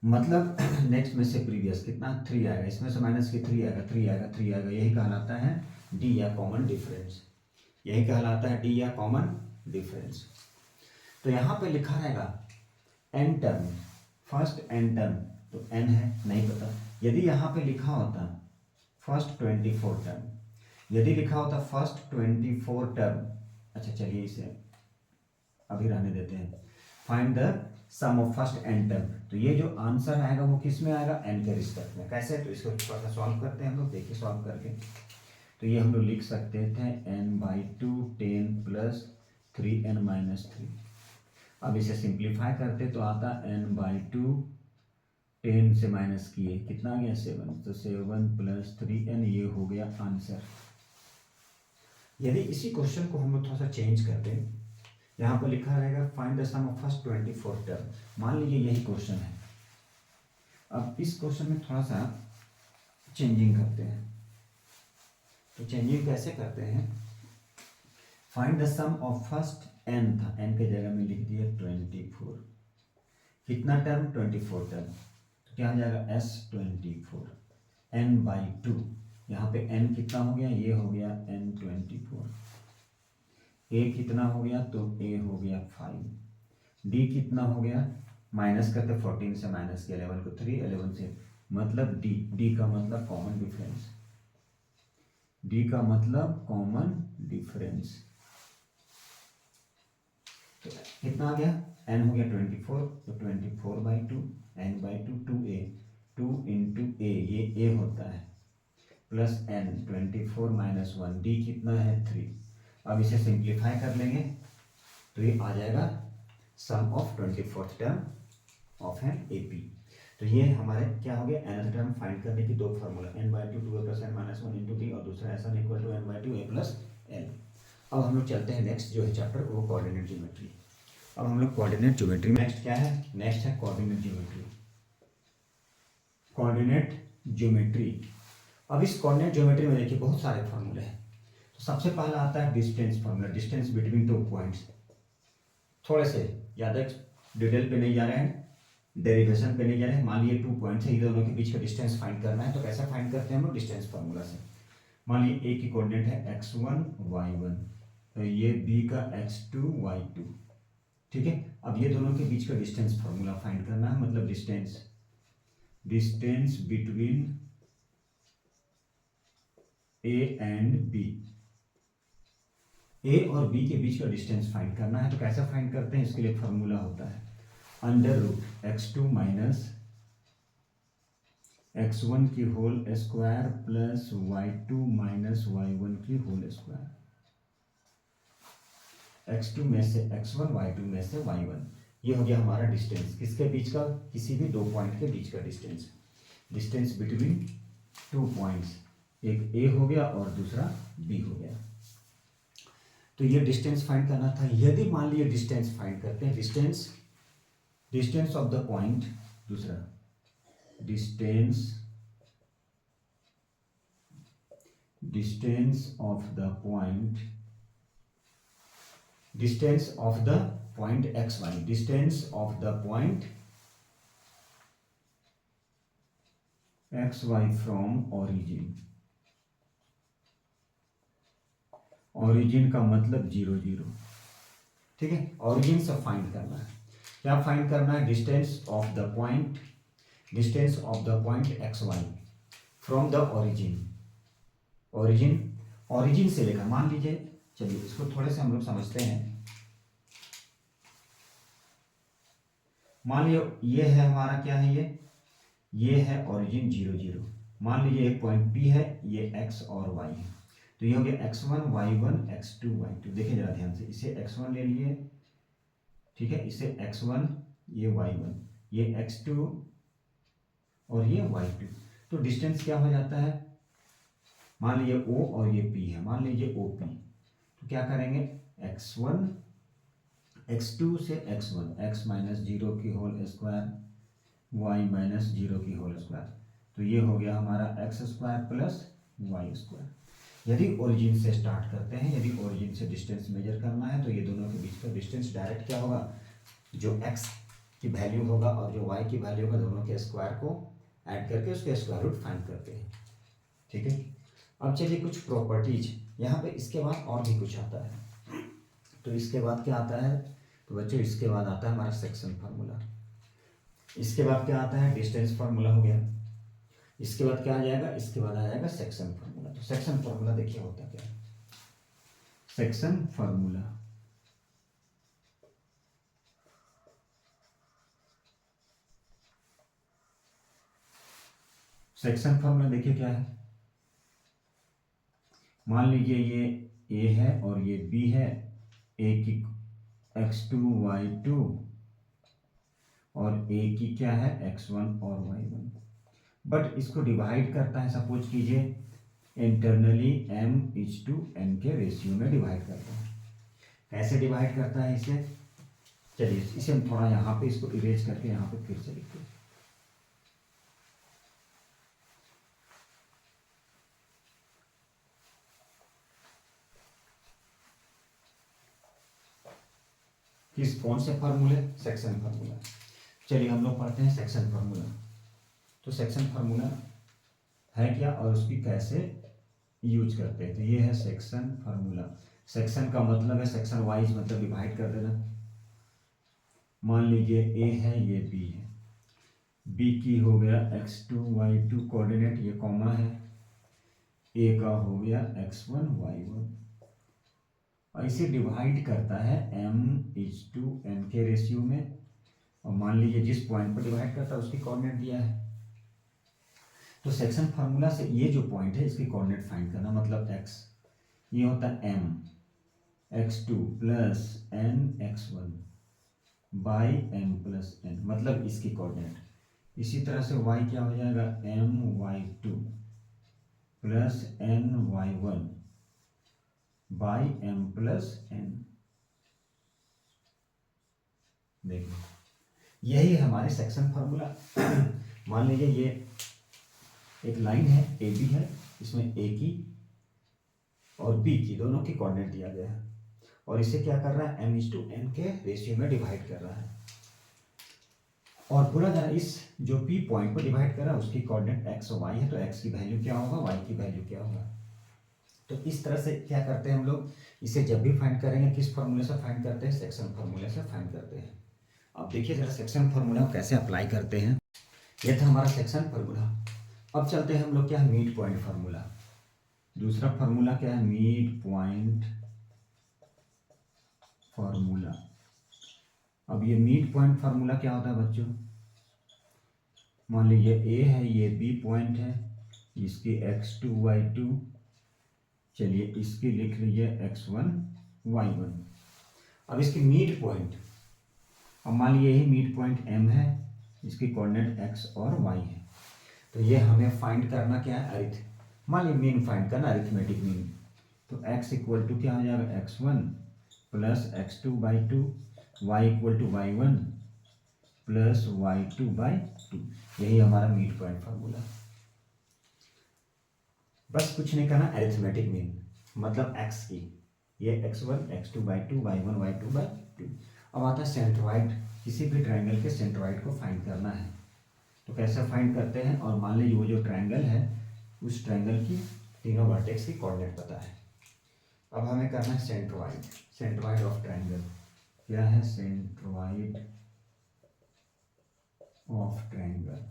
मतलब नेक्स्ट में से प्रीवियस कितना? 3 आएगा। इसमें से माइनस की 3 आएगा, 3 आएगा, 3 आएगा। यही कहलाता है डी या कॉमन डिफरेंस। यही कहलाता है डी या कॉमन डिफरेंस। तो यहाँ पे लिखा रहेगा n term, first n term, तो n है नहीं पता। यदि यहाँ पे लिखा होता फर्स्ट 24 टर्म, यदि लिखा होता फर्स्ट 24 टर्म, अच्छा चलिए इसे अभी रहने देते हैं। Find the sum of first n term, तो ये जो आंसर आएगा वो किस में आएगा? n के रिस्पेक्ट में। कैसे? तो इसको थोड़ा सा सॉल्व करते हैं हम लोग, देखिए सॉल्व करके। तो ये हम लोग लिख सकते थे n/2 10 प्लस 3n-3। अब इसे सिंप्लीफाई करते तो आता n/2 10 से माइनस किए कितना आ गया? 7। तो 7 प्लस 3n, ये हो गया आंसर। यदि इसी क्वेश्चन को हम लोग थोड़ा सा चेंज कर दें, यहाँ पर लिखा रहेगा find the sum of first 24 term. मान लीजिए यही क्वेश्चन है। अब इस क्वेश्चन में थोड़ा सा चेंजिंग करते हैं। तो चेंजिंग कैसे करते हैं? Find the sum of first n था, n के जगह में लिख दिया 24। कितना टर्म? 24 टर्म। तो क्या हो जाएगा? S24 n/2। यहाँ पे n कितना हो गया? ये हो गया n24। a कितना हो गया? तो a हो गया 5। d कितना हो गया? माइनस करते 14 से माइनस किया 11 को 3, 11 से मतलब d का मतलब कॉमन डिफरेंस। d का मतलब कॉमन डिफरेंस। तो कितना आ गया, n हो गया 24, तो 24/2 n/2 2a, 2 इंटू ए, ये a होता है, प्लस n, 24 माइनस 1, d कितना है 3। अब इसे सिंप्लीफाई कर लेंगे तो ये आ जाएगा sum of 24th term of N A P. तो ये हमारे क्या हो गया, nth टर्म फाइंड करने की दो formula, n/2 2a plus n minus 1 into d, और दूसरा ऐसा equal to n/2 a plus l। अब हम लोग चलते हैं नेक्स्ट जो है चैप्टर, वो कोऑर्डिनेट ज्योमेट्री। अब हम लोग कोऑर्डिनेट ज्योमेट्री में नेक्स्ट क्या है, नेक्स्ट है कोऑर्डिनेट ज्योमेट्री। कोऑर्डिनेट ज्योमेट्री, अब इस कोऑर्डिनेट ज्योमेट्री में देखिए बहुत सारे फार्मूले हैं। तो सबसे पहला आता है distance formula, distance between two points. थोड़े से ज़्यादा डिटेल पे नहीं जा रहे हैं, डेरिवेशन पे नहीं जा रहे हैं। मान लिए 2 पॉइंट्स है, इन दोनों के बीच का डिस्टेंस फाइंड करना है, तो कैसे फाइंड करते हैं हम लोग, डिस्टेंस फार्मूला से। मान लीजिए ए की कोऑर्डिनेट है x1 y1, तो ये b का x2 y2, ठीक है। अब ये दोनों के बीच का डिस्टेंस फार्मूला फाइंड करना है, मतलब distance between a and b, a और b के बीच का डिस्टेंस फाइंड करना है। तो कैसे फाइंड करते हैं, इसके लिए फार्मूला होता है √x2 माइनस x1 की whole square plus y2 minus y1 की होल स्क्वायर। x2 में से x1, y2 में से y1, ये हो गया हमारा डिस्टेंस किसके बीच का, किसी भी दो पॉइंट के बीच का distance, distance between two points, एक a हो गया और दूसरा b हो गया। तो ये डिस्टेंस फाइंड करना था। यदि मान लीजिए डिस्टेंस फाइंड करते हैं, डिस्टेंस ऑफ द पॉइंट, दूसरा distance of the point, distance of the point xy, distance of the point xy from origin. Origin का मतलब 0 0, ठीक है। ओरिजिन से फाइंड करना है, क्या फाइंड करना है, distance of the point xy from the origin से लेकर, मान लीजिए, चलिए इसको थोड़े से हम लोग समझते हैं। मान लीजिए ये है हमारा, क्या है ये है ओरिजिन 0 0। मान लीजिए एक पॉइंट P है, ये x और y है, तो ये हो गया x1 y1 x2 y2। देखिए जरा ध्यान से, इसे x1 ले लिए, ठीक है, इसे x1, ये y1, ये x2 और ये y2। तो डिस्टेंस क्या हो जाता है, मान लीजिए O और ये P है, मान लीजिए OP, तो क्या करेंगे, x1 x2 से x1, x माइनस 0 की होल स्क्वायर, y माइनस 0 की होल स्क्वायर, तो ये हो गया हमारा x square plus y square. यदि ओरिजिन से स्टार्ट करते हैं, यदि ओरिजिन से डिस्टेंस मेजर करना है, तो ये दोनों के बीच का डिस्टेंस डायरेक्ट क्या होगा, जो x की वैल्यू होगा और जो y की वैल्यू होगा, दोनों के स्क्वायर को ऐड करके उसके स्क्वायर रूट फाइंड करते हैं, ठीक है। अब चलिए कुछ प्रॉपर्टीज, यहाँ पे इसके बाद और भी कुछ आता है। तो इसके बाद क्या आता है, तो बच्चों इसके बाद आता है हमारा सेक्शन फार्मूला। इसके बाद क्या आता है, डिस्टेंस फार्मूला हो गया। इसके बाद क्या आ जाएगा, इसके बाद आ जाएगा सेक्शन फार्मूला। तो सेक्शन फार्मूला देखिए होता क्या है, सेक्शन फार्मूला, सेक्शन फार्मूला देखिए क्या है। मान लीजिए ये a है और ये b है, a की x2 y2 और a की क्या है x1 और y1, बट इसको डिवाइड करता है, सपोज कीजिए इंटरनली m:n के रेशियो में डिवाइड करता है। कैसे डिवाइड करता है इसे, चलिए इसे हम थोड़ा यहाँ पे इसको इरेज करके यहाँ पे फिर से लिखते हैं। किस कौन से फार्मूले, सेक्शन फार्मूला। चलिए हम लोग पढ़ते हैं सेक्शन फार्मूला। तो सेक्शन फार्मूला है क्या और उसकी कैसे यूज करते हैं, तो ये है सेक्शन फार्मूला। सेक्शन का मतलब है सेक्शन वाइज, मतलब डिवाइड कर देना। मान लीजिए a है, ये b है, b की हो गया x2 y2 कोऑर्डिनेट, ये कॉमा है, a का हो गया x1 y1। और इसे डिवाइड करता है m/n के रेशियो में। और मान लीजिए जिस पॉइंट पर डिवाइड करता है उसकी कोऑर्डिनेट दिया है। तो सेक्शन फार्मूला से ये जो पॉइंट है इसकी कोऑर्डिनेट फाइंड करना, मतलब x ये होता है m(x2) plus n(x1) by m+n, मतलब इसकी कोऑर्डिनेट। इसी तरह से y क्या हो जाएगा, my2 plus ny1 by m+n। देखिए यही है हमारे सेक्शन फार्मूला। मान लीजिए ये एक लाइन है ए बी है, इसमें ए की और बी की दोनों की कोऑर्डिनेट दिया गया है और इसे क्या कर रहा है m/n के रेशियो में डिवाइड कर रहा है। और बोला जा रहा है इस जो पी पॉइंट को डिवाइड कर रहा है उसकी कोऑर्डिनेट x और y है, तो x की वैल्यू क्या होगा, y की वैल्यू क्या होगा। तो इस तरह से क्या करते हैं हम लोग, इसे जब भी फाइंड करेंगे किस फॉर्मूले से फाइंड करते हैं, सेक्शन फार्मूले से फाइंड करते हैं। अब देखिए जरा सेक्शन फार्मूला कैसे अप्लाई करते हैं। ये था हमारा सेक्शन फार्मूला। अब चलते हैं हम लोग क्या है, मीड पॉइंट फार्मूला। दूसरा फार्मूला क्या है, मीड पॉइंट फार्मूला। अब ये मीड पॉइंट फार्मूला क्या होता है बच्चों, मान लीजिए ए है, ये बी पॉइंट है, इसकी x2 y2, चलिए इसकी लिख लीजिए x1 y1। अब इसकी मीड पॉइंट, अब मान लीजिए यही मीड पॉइंट m है, इसकी कोऑर्डिनेट x और y है। तो ये हमें फाइंड करना क्या है, मान लीजिए मीन फाइंड करना, अरिथमेटिक मीन। तो x इक्वल टू क्या हो जाएगा, x1 plus x2/2, y equal to y1 plus y2/2। यही हमारा मीड पॉइंट फार्मूला। बस कुछ नहीं करना, अरिथमेटिक मीन मतलब x की, ये x1 x2/2 y1 y2/2। अब आता है सेंट्रोइड, किसी भी ट्रायंगल के सेंट्रोइड को फाइंड करना है। तो कैसे फाइंड करते हैं, और मान लीजिए वो जो ट्रायंगल है उस ट्रायंगल की तीनों वर्टेक्स की कोऑर्डिनेट पता है। अब हमें करना है सेंट्रोइड, सेंट्रोइड ऑफ ट्रायंगल। क्या है, सेंट्रोइड ऑफ ट्रायंगल।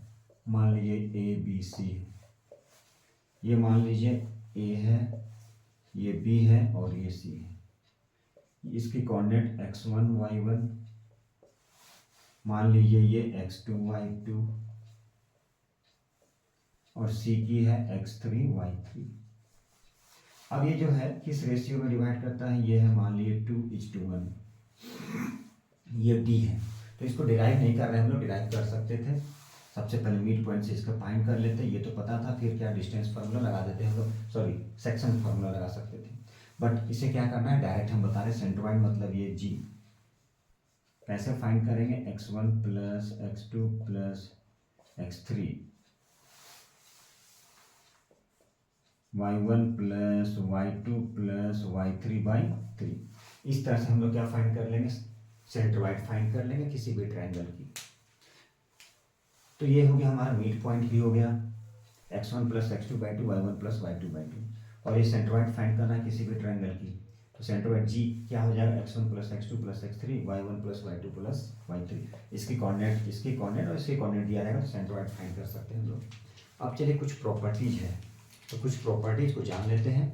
मान लीजिए ए बी सी, ये मान लीजिए ए है, ये बी है और ये सी है। इसकी कोऑर्डिनेट x1 y1, मान लीजिए ये x2 y2 और सी की है x3 y3। अब ये जो है किस रेशियो में डिवाइड करता है, ये है मान लीजिए 2:1, ये डी है। तो इसको डिराइव नहीं कर रहे हम लोग, डिराइव कर सकते थे। सबसे पहले मिड पॉइंट से इसका फाइंड कर लेते, ये तो पता था, फिर क्या डिस्टेंस फार्मूला लगा देते हम लोग, सॉरी सेक्शन फार्मूला लगा सकते थे। बट इसे क्या करना है, डायरेक्ट हम बता रहे सेंट्रोइड मतलब ये जी। कैसे फाइंड करेंगे, x1 plus x2 plus x3, y1 plus y2 plus y3/3। इस तरह से हम लोग क्या फाइंड कर लेंगे, सेंट्रोइड फाइंड कर लेंगे किसी भी ट्रायंगल की। तो ये हो गया हमारा मिड पॉइंट भी हो गया, x1 plus x2/2 y1 plus y2/2। और ये सेंट्रोइड फाइंड करना है किसी भी ट्रायंगल की। तो सेंट्रोइड जी क्या हो जाएगा, x1 plus x2 plus x3 y1 plus y2 plus y3। इसकी कोऑर्डिनेट, इसकी कोऑर्डिनेट और इसकी कोऑर्डिनेट दिया रहेगा, तो सेंट्रोइड फाइंड कर सकते हैं हम लोग। अब चलिए कुछ प्रॉपर्टीज है, तो कुछ प्रॉपर्टीज को जान लेते हैं,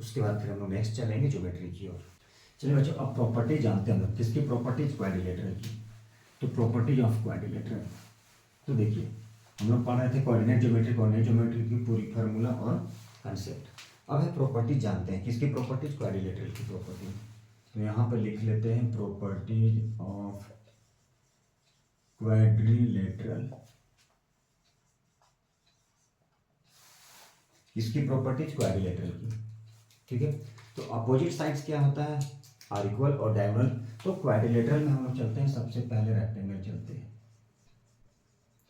उसके बाद फिर हम लोग नेक्स्ट चलेंगे ज्योमेट्री की ओर। चलिए बच्चों अब प्रॉपर्टीज जानते हैं हम लोग, किसकी प्रॉपर्टीज, क्वाड्रिलेटरल की। तो प्रॉपर्टीज ऑफ क्वाड्रिलेटरल, तो देखिए हम लोग पढ़ रहे थे कोऑर्डिनेट ज्योमेट्री की पूरी फार्मूला और कंसेप्ट। अब है प्रॉपर्टीज जानते हैं, किसकी प्रॉपर्टीज, क्वाड्रिलेटरल की प्रॉपर्टी। तो यहाँ पर लिख लेते हैं प्रॉपर्टीज ऑफ क्वाड्रिलेटरल। किसकी प्रॉपर्टीज, क्वाड्रिलेटरल की, ठीक है। तो अपोजिट साइड्स क्या होता है, आर इक्वल और डायगोनल। तो क्वाड्रिलेटरल में हम लोग चलते हैं, सबसे पहले रेक्टेंगल चलते हैं,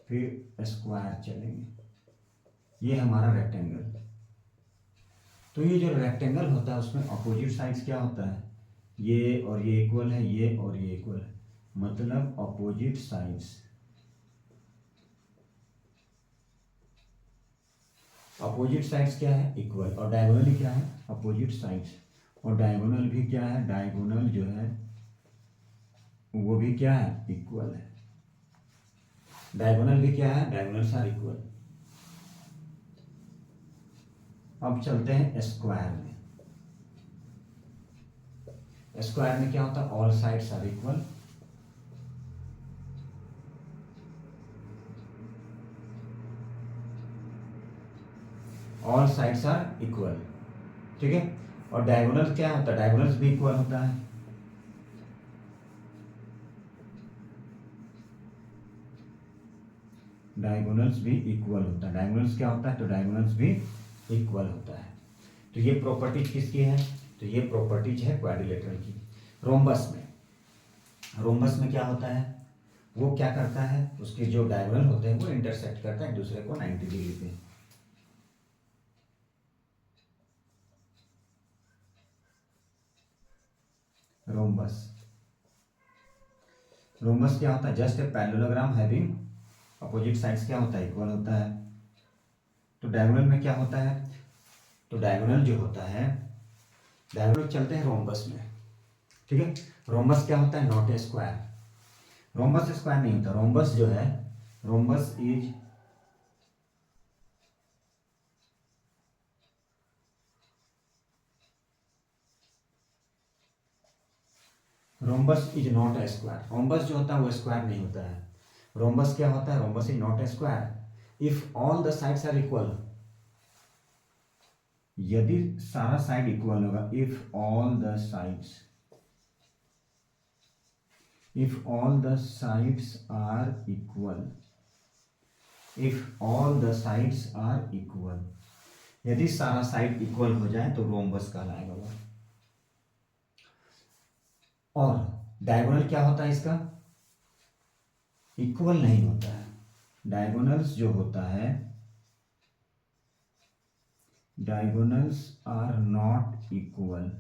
फिर स्क्वायर चलेंगे। ये हमारा रेक्टेंगल। तो ये जो रेक्टेंगल होता है उसमें अपोजिट साइड्स क्या होता है, ये और ये इक्वल है, ये और ये इक्वल है, मतलब अपोजिट साइड्स। अपोजिट साइड्स क्या है, इक्वल, और डायगोनल क्या है, अपोजिट साइड्स। और डायगोनल भी क्या है, डायगोनल जो है वो भी क्या है, इक्वल है। डायगोनल भी क्या है, डायगोनल्स आर इक्वल। अब चलते हैं स्क्वायर में। स्क्वायर में क्या होता है, all sides are equal, all sides are equal, ठीक है। और डायगोनल क्या होता है, डायगोनल्स भी इक्वल होता है, डायगोनल्स भी इक्वल होता है। डायगोनल्स क्या होता है, तो डायगोनल्स भी इक्वल होता है। तो ये प्रॉपर्टीज किसकी है, तो ये प्रॉपर्टीज है क्वाड्रिलेटरल की। रोम्बस में क्या होता है, वो क्या करता है, उसके जो डायगोनल होते हैं वो इंटरसेक्ट करता है एक दूसरे को 90 डिग्री पे। रोम्बस क्या होता है, just a parallelogram having opposite sides क्या होता है, इक्वल होता है। तो डायगोनल में क्या होता है, तो डायगोनल जो होता है, डायगोनल चलते हैं रोम्बस में, ठीक है। रोम्बस क्या होता है, not a square, rhombus square नहीं होता। रोम्बस जो है, rhombus is not a square. Rhombus जो होता है वो स्क्वायर नहीं होता है। रोम्बस क्या होता है, rhombus is not a square if all the sides are equal, यदि सारा साइड इक्वल होगा, if all the sides are equal, if all the sides are equal, यदि सारा साइड इक्वल हो जाए तो रोम्बस कहलाएगा वो। और डायगोनल क्या होता है इसका, इक्वल नहीं होता है। डायगोनल्स जो होता है, डायगोनल्स आर नॉट इक्वल।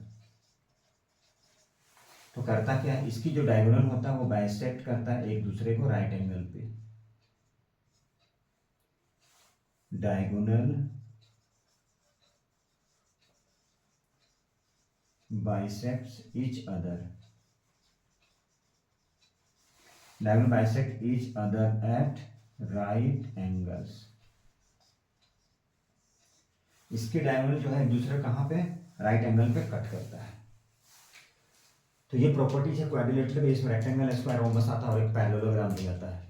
तो करता क्या है, इसकी जो डायगोनल होता है वो बाइसेक्ट करता है एक दूसरे को राइट एंगल पे। Diagonal bisects each other, diagonal bisect each other at right angles. इसके डायगोनल जो है एक दूसरे कहाँ पे, राइट एंगल पे कट करता है। तो ये प्रॉपर्टीज है क्वाड्रिलेटरल, इसमें रेक्टेंगल, स्क्वायर, रोम्बस आता है और एक पैरेललोग्राम भी आता है।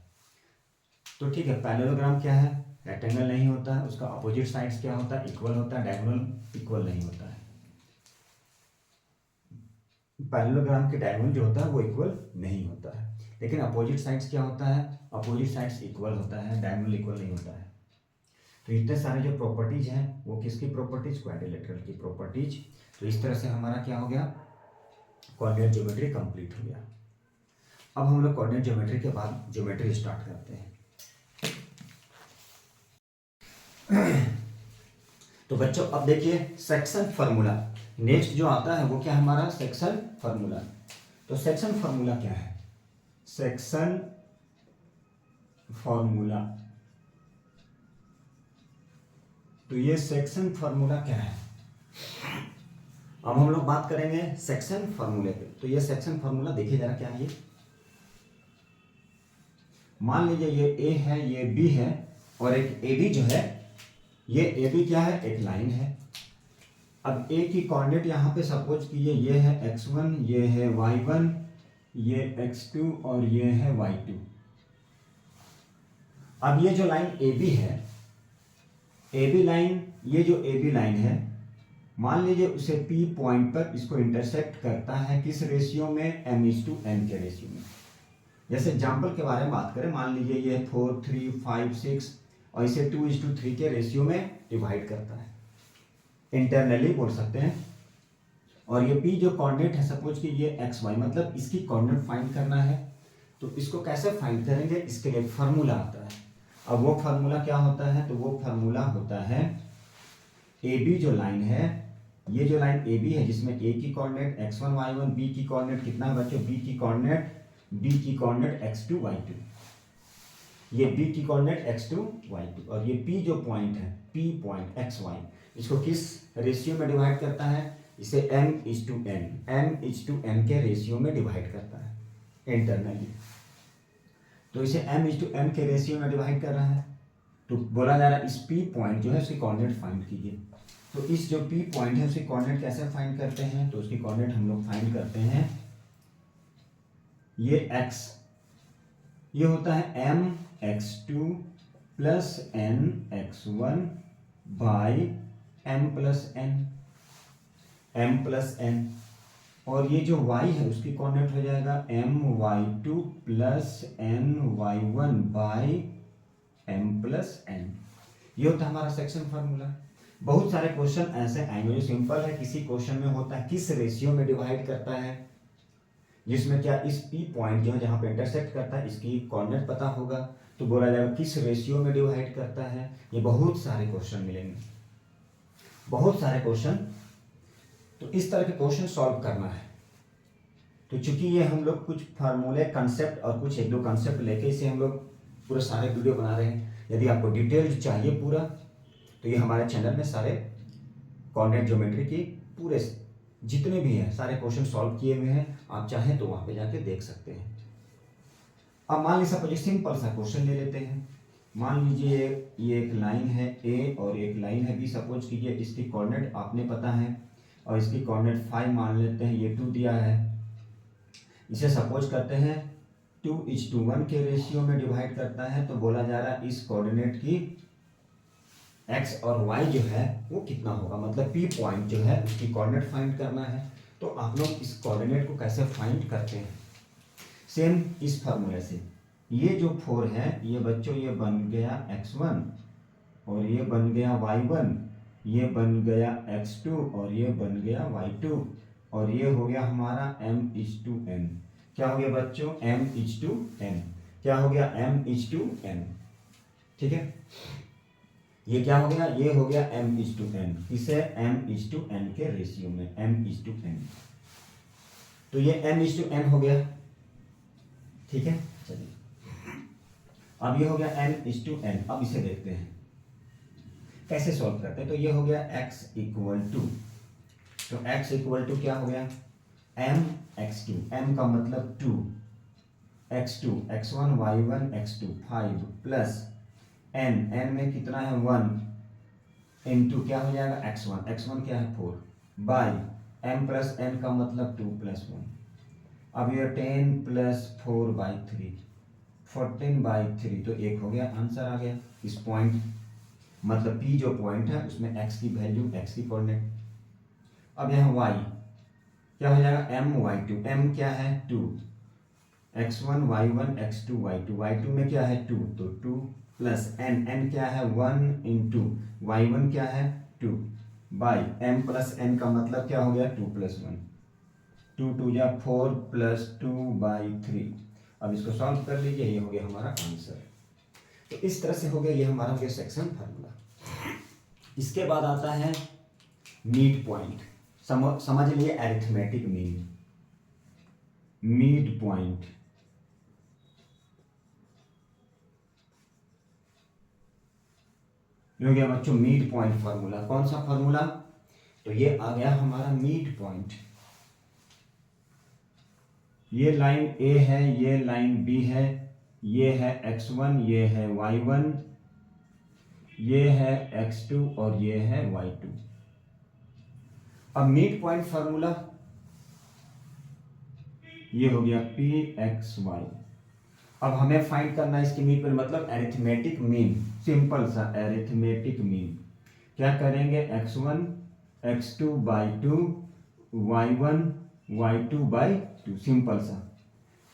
तो ठीक है, पैरेललोग्राम क्या है, रेक्टेंगल नहीं होता है, उसका अपोजिट साइड्स क्या होता है, इक्वल होता है, डायगोनल इक्वल नहीं होता है। पैरेललोग्राम के डायगोनल जो होता है वो इक्वल नहीं होता है, लेकिन अपोजिट साइड्स क्या होता है, अपोजिट साइड्स इक्वल होता है, डायगोनल इक्वल नहीं होता है। तो इतने सारे जो प्रॉपर्टीज हैं वो किसकी प्रॉपर्टीज, क्वाड्रिलेटरल की प्रॉपर्टीज। तो इस तरह से हमारा क्या हो गया, कोऑर्डिनेट ज्योमेट्री कंप्लीट हो गया। अब हम लोग कोऑर्डिनेट ज्योमेट्री के बाद ज्योमेट्री स्टार्ट करते हैं। तो बच्चों अब देखिए सेक्शन फार्मूला, नेक्स्ट जो आता है वो क्या है हमारा, सेक्शन फार्मूला। तो सेक्शन फार्मूला क्या है, सेक्शन फार्मूला, तो ये सेक्शन फार्मूला क्या है, अब हम लोग बात करेंगे सेक्शन फार्मूले पे। तो ये सेक्शन फार्मूला देखिए जरा क्या है, ये मान लीजिए ये ए है, ये बी है, और एक ए बी जो है, ये ए बी क्या है, एक लाइन है। अब ए की कोऑर्डिनेट यहाँ पे सपोज कीजिए ये है x1, ये है y1, ये x2 और ये है y2। अब ये जो लाइन ए बी है, ए बी लाइन, ये जो ए बी लाइन है, मान लीजिए उसे P पॉइंट पर इसको इंटरसेक्ट करता है, किस रेशियो में, m:n के रेशियो में। जैसे एग्जाम्पल के बारे में बात करें, मान लीजिए ये 4, 3, 5, 6 और इसे 2:3 के रेशियो में डिवाइड करता है, इंटरनली बोल सकते हैं। और ये P जो कोऑर्डिनेट है, सपोज कि ये XY, मतलब इसकी कोऑर्डिनेट फाइंड करना है। तो इसको कैसे फाइंड करेंगे, इसके लिए फार्मूला आता है। अब वो फार्मूला क्या होता है, तो वो फार्मूला होता है AB जो लाइन है, ये जो लाइन AB है जिसमें A की कोऑर्डिनेट x1 y1, B की कोऑर्डिनेट कितना है बच्चों, B की कोऑर्डिनेट x2 y2, ये B की कोऑर्डिनेट x2 y2, और ये P जो पॉइंट है, P पॉइंट xy, इसको किस रेशियो में डिवाइड करता है, इसे m:n के रेशियो में डिवाइड करता है इंटरनली। तो इसे m:n के रेशियो में डिवाइड कर रहा है, तो बोला जा रहा है इस P पॉइंट जो है उसकी कोऑर्डिनेट फाइंड कीजिए। तो इस जो P पॉइंट है उसकी कोऑर्डिनेट कैसे फाइंड करते हैं, तो उसकी कोऑर्डिनेट हम लोग फाइंड करते हैं, ये x, ये होता है mx2 plus nx1 by m plus n, और ये जो y है उसकी कोऑर्डिनेट हो जाएगा my2 plus ny1 by m plus n। ये होता है हमारा सेक्शन फार्मूला। बहुत सारे क्वेश्चन ऐसे आएंगे जो सिंपल है, किसी क्वेश्चन में होता है किस रेशियो में डिवाइड करता है, जिसमें क्या इस P पॉइंट जो है जहाँ पे इंटरसेक्ट करता है इसकी कोऑर्डिनेट पता होगा तो बोला जाएगा किस रेशियो में डिवाइड करता है। ये बहुत सारे क्वेश्चन मिलेंगे, बहुत सारे क्वेश्चन। तो इस तरह के क्वेश्चन सॉल्व करना है। तो चूंकि ये हम लोग कुछ फार्मूले कंसेप्ट और कुछ एक दो कंसेप्ट लेके इसे हम लोग पूरे सारे वीडियो बना रहे हैं। यदि आपको डिटेल्ड चाहिए पूरा तो ये हमारे चैनल में सारे कोऑर्डिनेट ज्योमेट्री की पूरे जितने भी हैं सारे क्वेश्चन सॉल्व किए हुए हैं, आप चाहें तो वहाँ पे जाके देख सकते हैं। अब मान लीजिए सपोज सिंपल सा क्वेश्चन ले लेते हैं। मान लीजिए ये एक लाइन है ए और एक लाइन है बी, सपोज कीजिए इसकी कोऑर्डिनेट आपने पता है और इसकी कोऑर्डिनेट 5 मान लेते हैं, ये 2 दिया है। इसे सपोज करते हैं 2:1 के रेशियो में डिवाइड करता है, तो बोला जा रहा है इस कोऑर्डिनेट की x और y जो है वो कितना होगा, मतलब P पॉइंट जो है उसकी कोऑर्डिनेट फाइंड करना है। तो आप लोग इस कोऑर्डिनेट को कैसे फाइंड करते हैं, सेम इस फार्मूले से। ये जो 4 है ये बच्चों ये बन गया x1 और ये बन गया y1, ये बन गया x2 और ये बन गया y2, और ये हो गया हमारा m:n। क्या हो गया बच्चों, m:n। क्या हो गया, m:n। ठीक है, ये क्या हो गया, ये हो गया m:n, इसे m:n के रेशियो में m:n। तो ये m:n हो गया। ठीक है, चलिए अब ये हो गया m:n। अब इसे देखते हैं कैसे सॉल्व करते हैं। तो ये हो गया x इक्वल टू, तो x इक्वल टू क्या हो गया mx2, m का मतलब 2, x2 x1 y1 x2 5 plus n में कितना है 1 इंटू क्या हो जाएगा x1 क्या है 4 बाई m प्लस n का मतलब 2 प्लस 1। अब ये 10 प्लस 4 बाई 3 14 बाई 3, तो 1 हो गया, आंसर आ गया। इस पॉइंट मतलब P जो पॉइंट है उसमें x की वैल्यू, x की कोऑर्डिनेट। अब यहाँ y क्या हो जाएगा my2, m क्या है 2, x1 y1 x2 y2, y2 में क्या है 2 तो 2 प्लस n क्या है 1 इंटू y1 क्या है 2 बाई m प्लस n का मतलब क्या हो गया 2 प्लस 1, 2 2 या 4 प्लस 2 बाई 3। अब इसको सॉल्व कर लीजिए, ये हो गया हमारा आंसर। तो इस तरह से हो गया, ये हमारा हो गया सेक्शन फार्मूला। इसके बाद आता है मिड पॉइंट। समझ लिए अरिथमेटिक मीन, मिड पॉइंट। हो गया बच्चों मिड पॉइंट फार्मूला। कौन सा फार्मूला, तो ये आ गया हमारा मिड पॉइंट। ये लाइन A है, ये लाइन B है, ये है x1, ये है y1, ये है x2 और ये है y2। अब मिड पॉइंट फार्मूला ये हो गया pxy। अब हमें फाइंड करना है इसकी मीन, मतलब अरिथमेटिक मीन, सिंपल सा अरिथमेटिक मीन। क्या करेंगे x1 x2 by 2 y1 y2 by 2, simple सा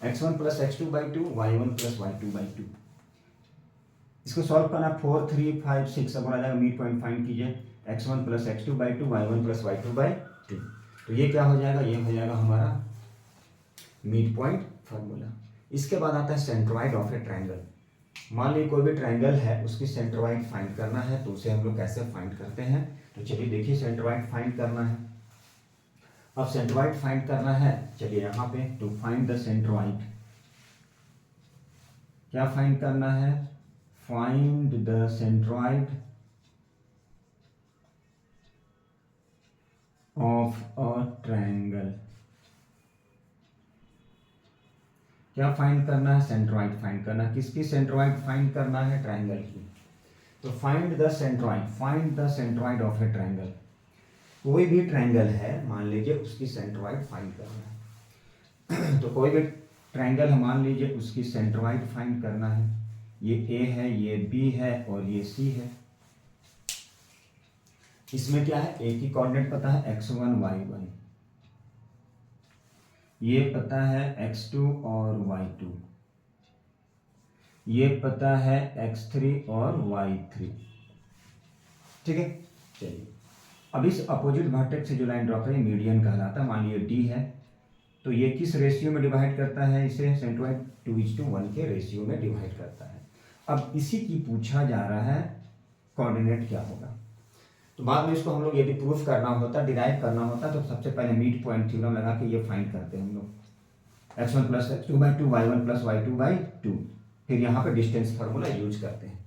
x1 plus x2 by 2 y1 plus y2 by 2। इसको सॉल्व करना 4 3 5 6 सब बोला जाएगा, मिड पॉइंट फाइंड कीजिए x1 plus x2 by 2 y1 plus y2 by 2। तो ये क्या हो जाएगा, ये हो जाएगा हमारा मिड पॉइंट फार्मूला। इसके बाद आता है सेंट्रोइड ऑफ ए ट्रायंगल। मान लीजिए कोई भी ट्रायंगल है उसकी सेंट्रोइड फाइंड करना है, तो उसे हम लोग कैसे फाइंड करते हैं। तो चलिए देखिए सेंट्रोइड फाइंड करना है। अब सेंट्रोइड फाइंड करना है, चलिए यहाँ पे टू फाइंड द सेंट्रोइड क्या फाइंड करना है, find the centroid of a triangle. क्या फाइंड करना है, सेंट्रोइड फाइंड करना। किसकी सेंट्रोइड फाइंड करना है, ट्रायंगल की। तो find the centroid of A triangle. कोई भी ट्रायंगल है, मान लीजिए उसकी सेंट्रोइड फाइंड करना है तो कोई भी ट्रायंगल है, मान लीजिए उसकी सेंट्रोइड फाइंड करना है। ये ए है, ये बी है और ये सी है। इसमें क्या है, ए की कोऑर्डिनेट पता है x1 y1, ये पता है x2 और y2, ये पता है x3 और y3। ठीक है, चलिए अब इस अपोजिट वर्टेक्स से जो लाइन ड्रॉ करें मीडियन कहलाता है। मान लीजिए डी है, तो ये किस रेशियो में डिवाइड करता है, इसे सेंट्रोइड 2:1 के रेशियो में डिवाइड करता है। अब इसी की पूछा जा रहा है कोऑर्डिनेट क्या होगा। तो बाद में इसको हम लोग यदि प्रूफ करना होता, डिराइव करना होता, तो सबसे पहले मिड पॉइंट थ्योरम लगा के ये फाइंड करते हैं हम लोग, x1 + x2/2 y1 + y2/2, फिर यहाँ पे डिस्टेंस फार्मूला यूज करते हैं।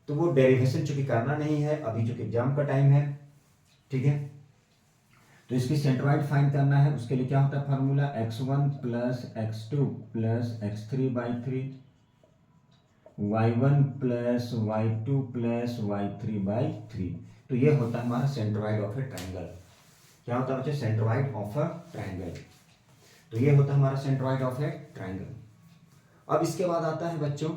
तो वो डेरिवेशन चूंकि करना नहीं है अभी, चूंकि एग्जाम का टाइम है, ठीक है। तो इसकी सेंट्रोइड फाइंड करना है, उसके लिए क्या होता है formula, x1 + x2 + x3/3, y1 + y2 + y3/3। तो ये होता है हमारा सेंट्रोइड ऑफ ए ट्रायंगल। क्या होता है बच्चे, सेंट्रोइड ऑफ अ ट्रायंगल। तो ये होता है हमारा सेंट्रोइड ऑफ ए ट्रायंगल। अब इसके बाद आता है बच्चों,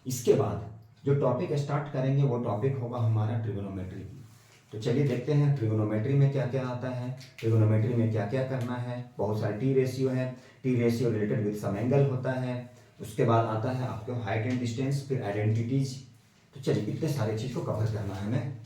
इसके बाद जो टॉपिक स्टार्ट करेंगे वो टॉपिक होगा हमारा ट्रिगोनोमेट्री। तो चलिए देखते हैं ट्रिगोनोमेट्री में क्या क्या आता है, ट्रिगोनोमेट्री में क्या क्या करना है। बहुत सारे टी रेशियो है, T ratio related with some angle होता है। उसके बाद आता है आपको हाइट एंड डिस्टेंस, फिर आइडेंटिटीज। तो चलिए इतने सारे चीज़ को कवर करना है हमें।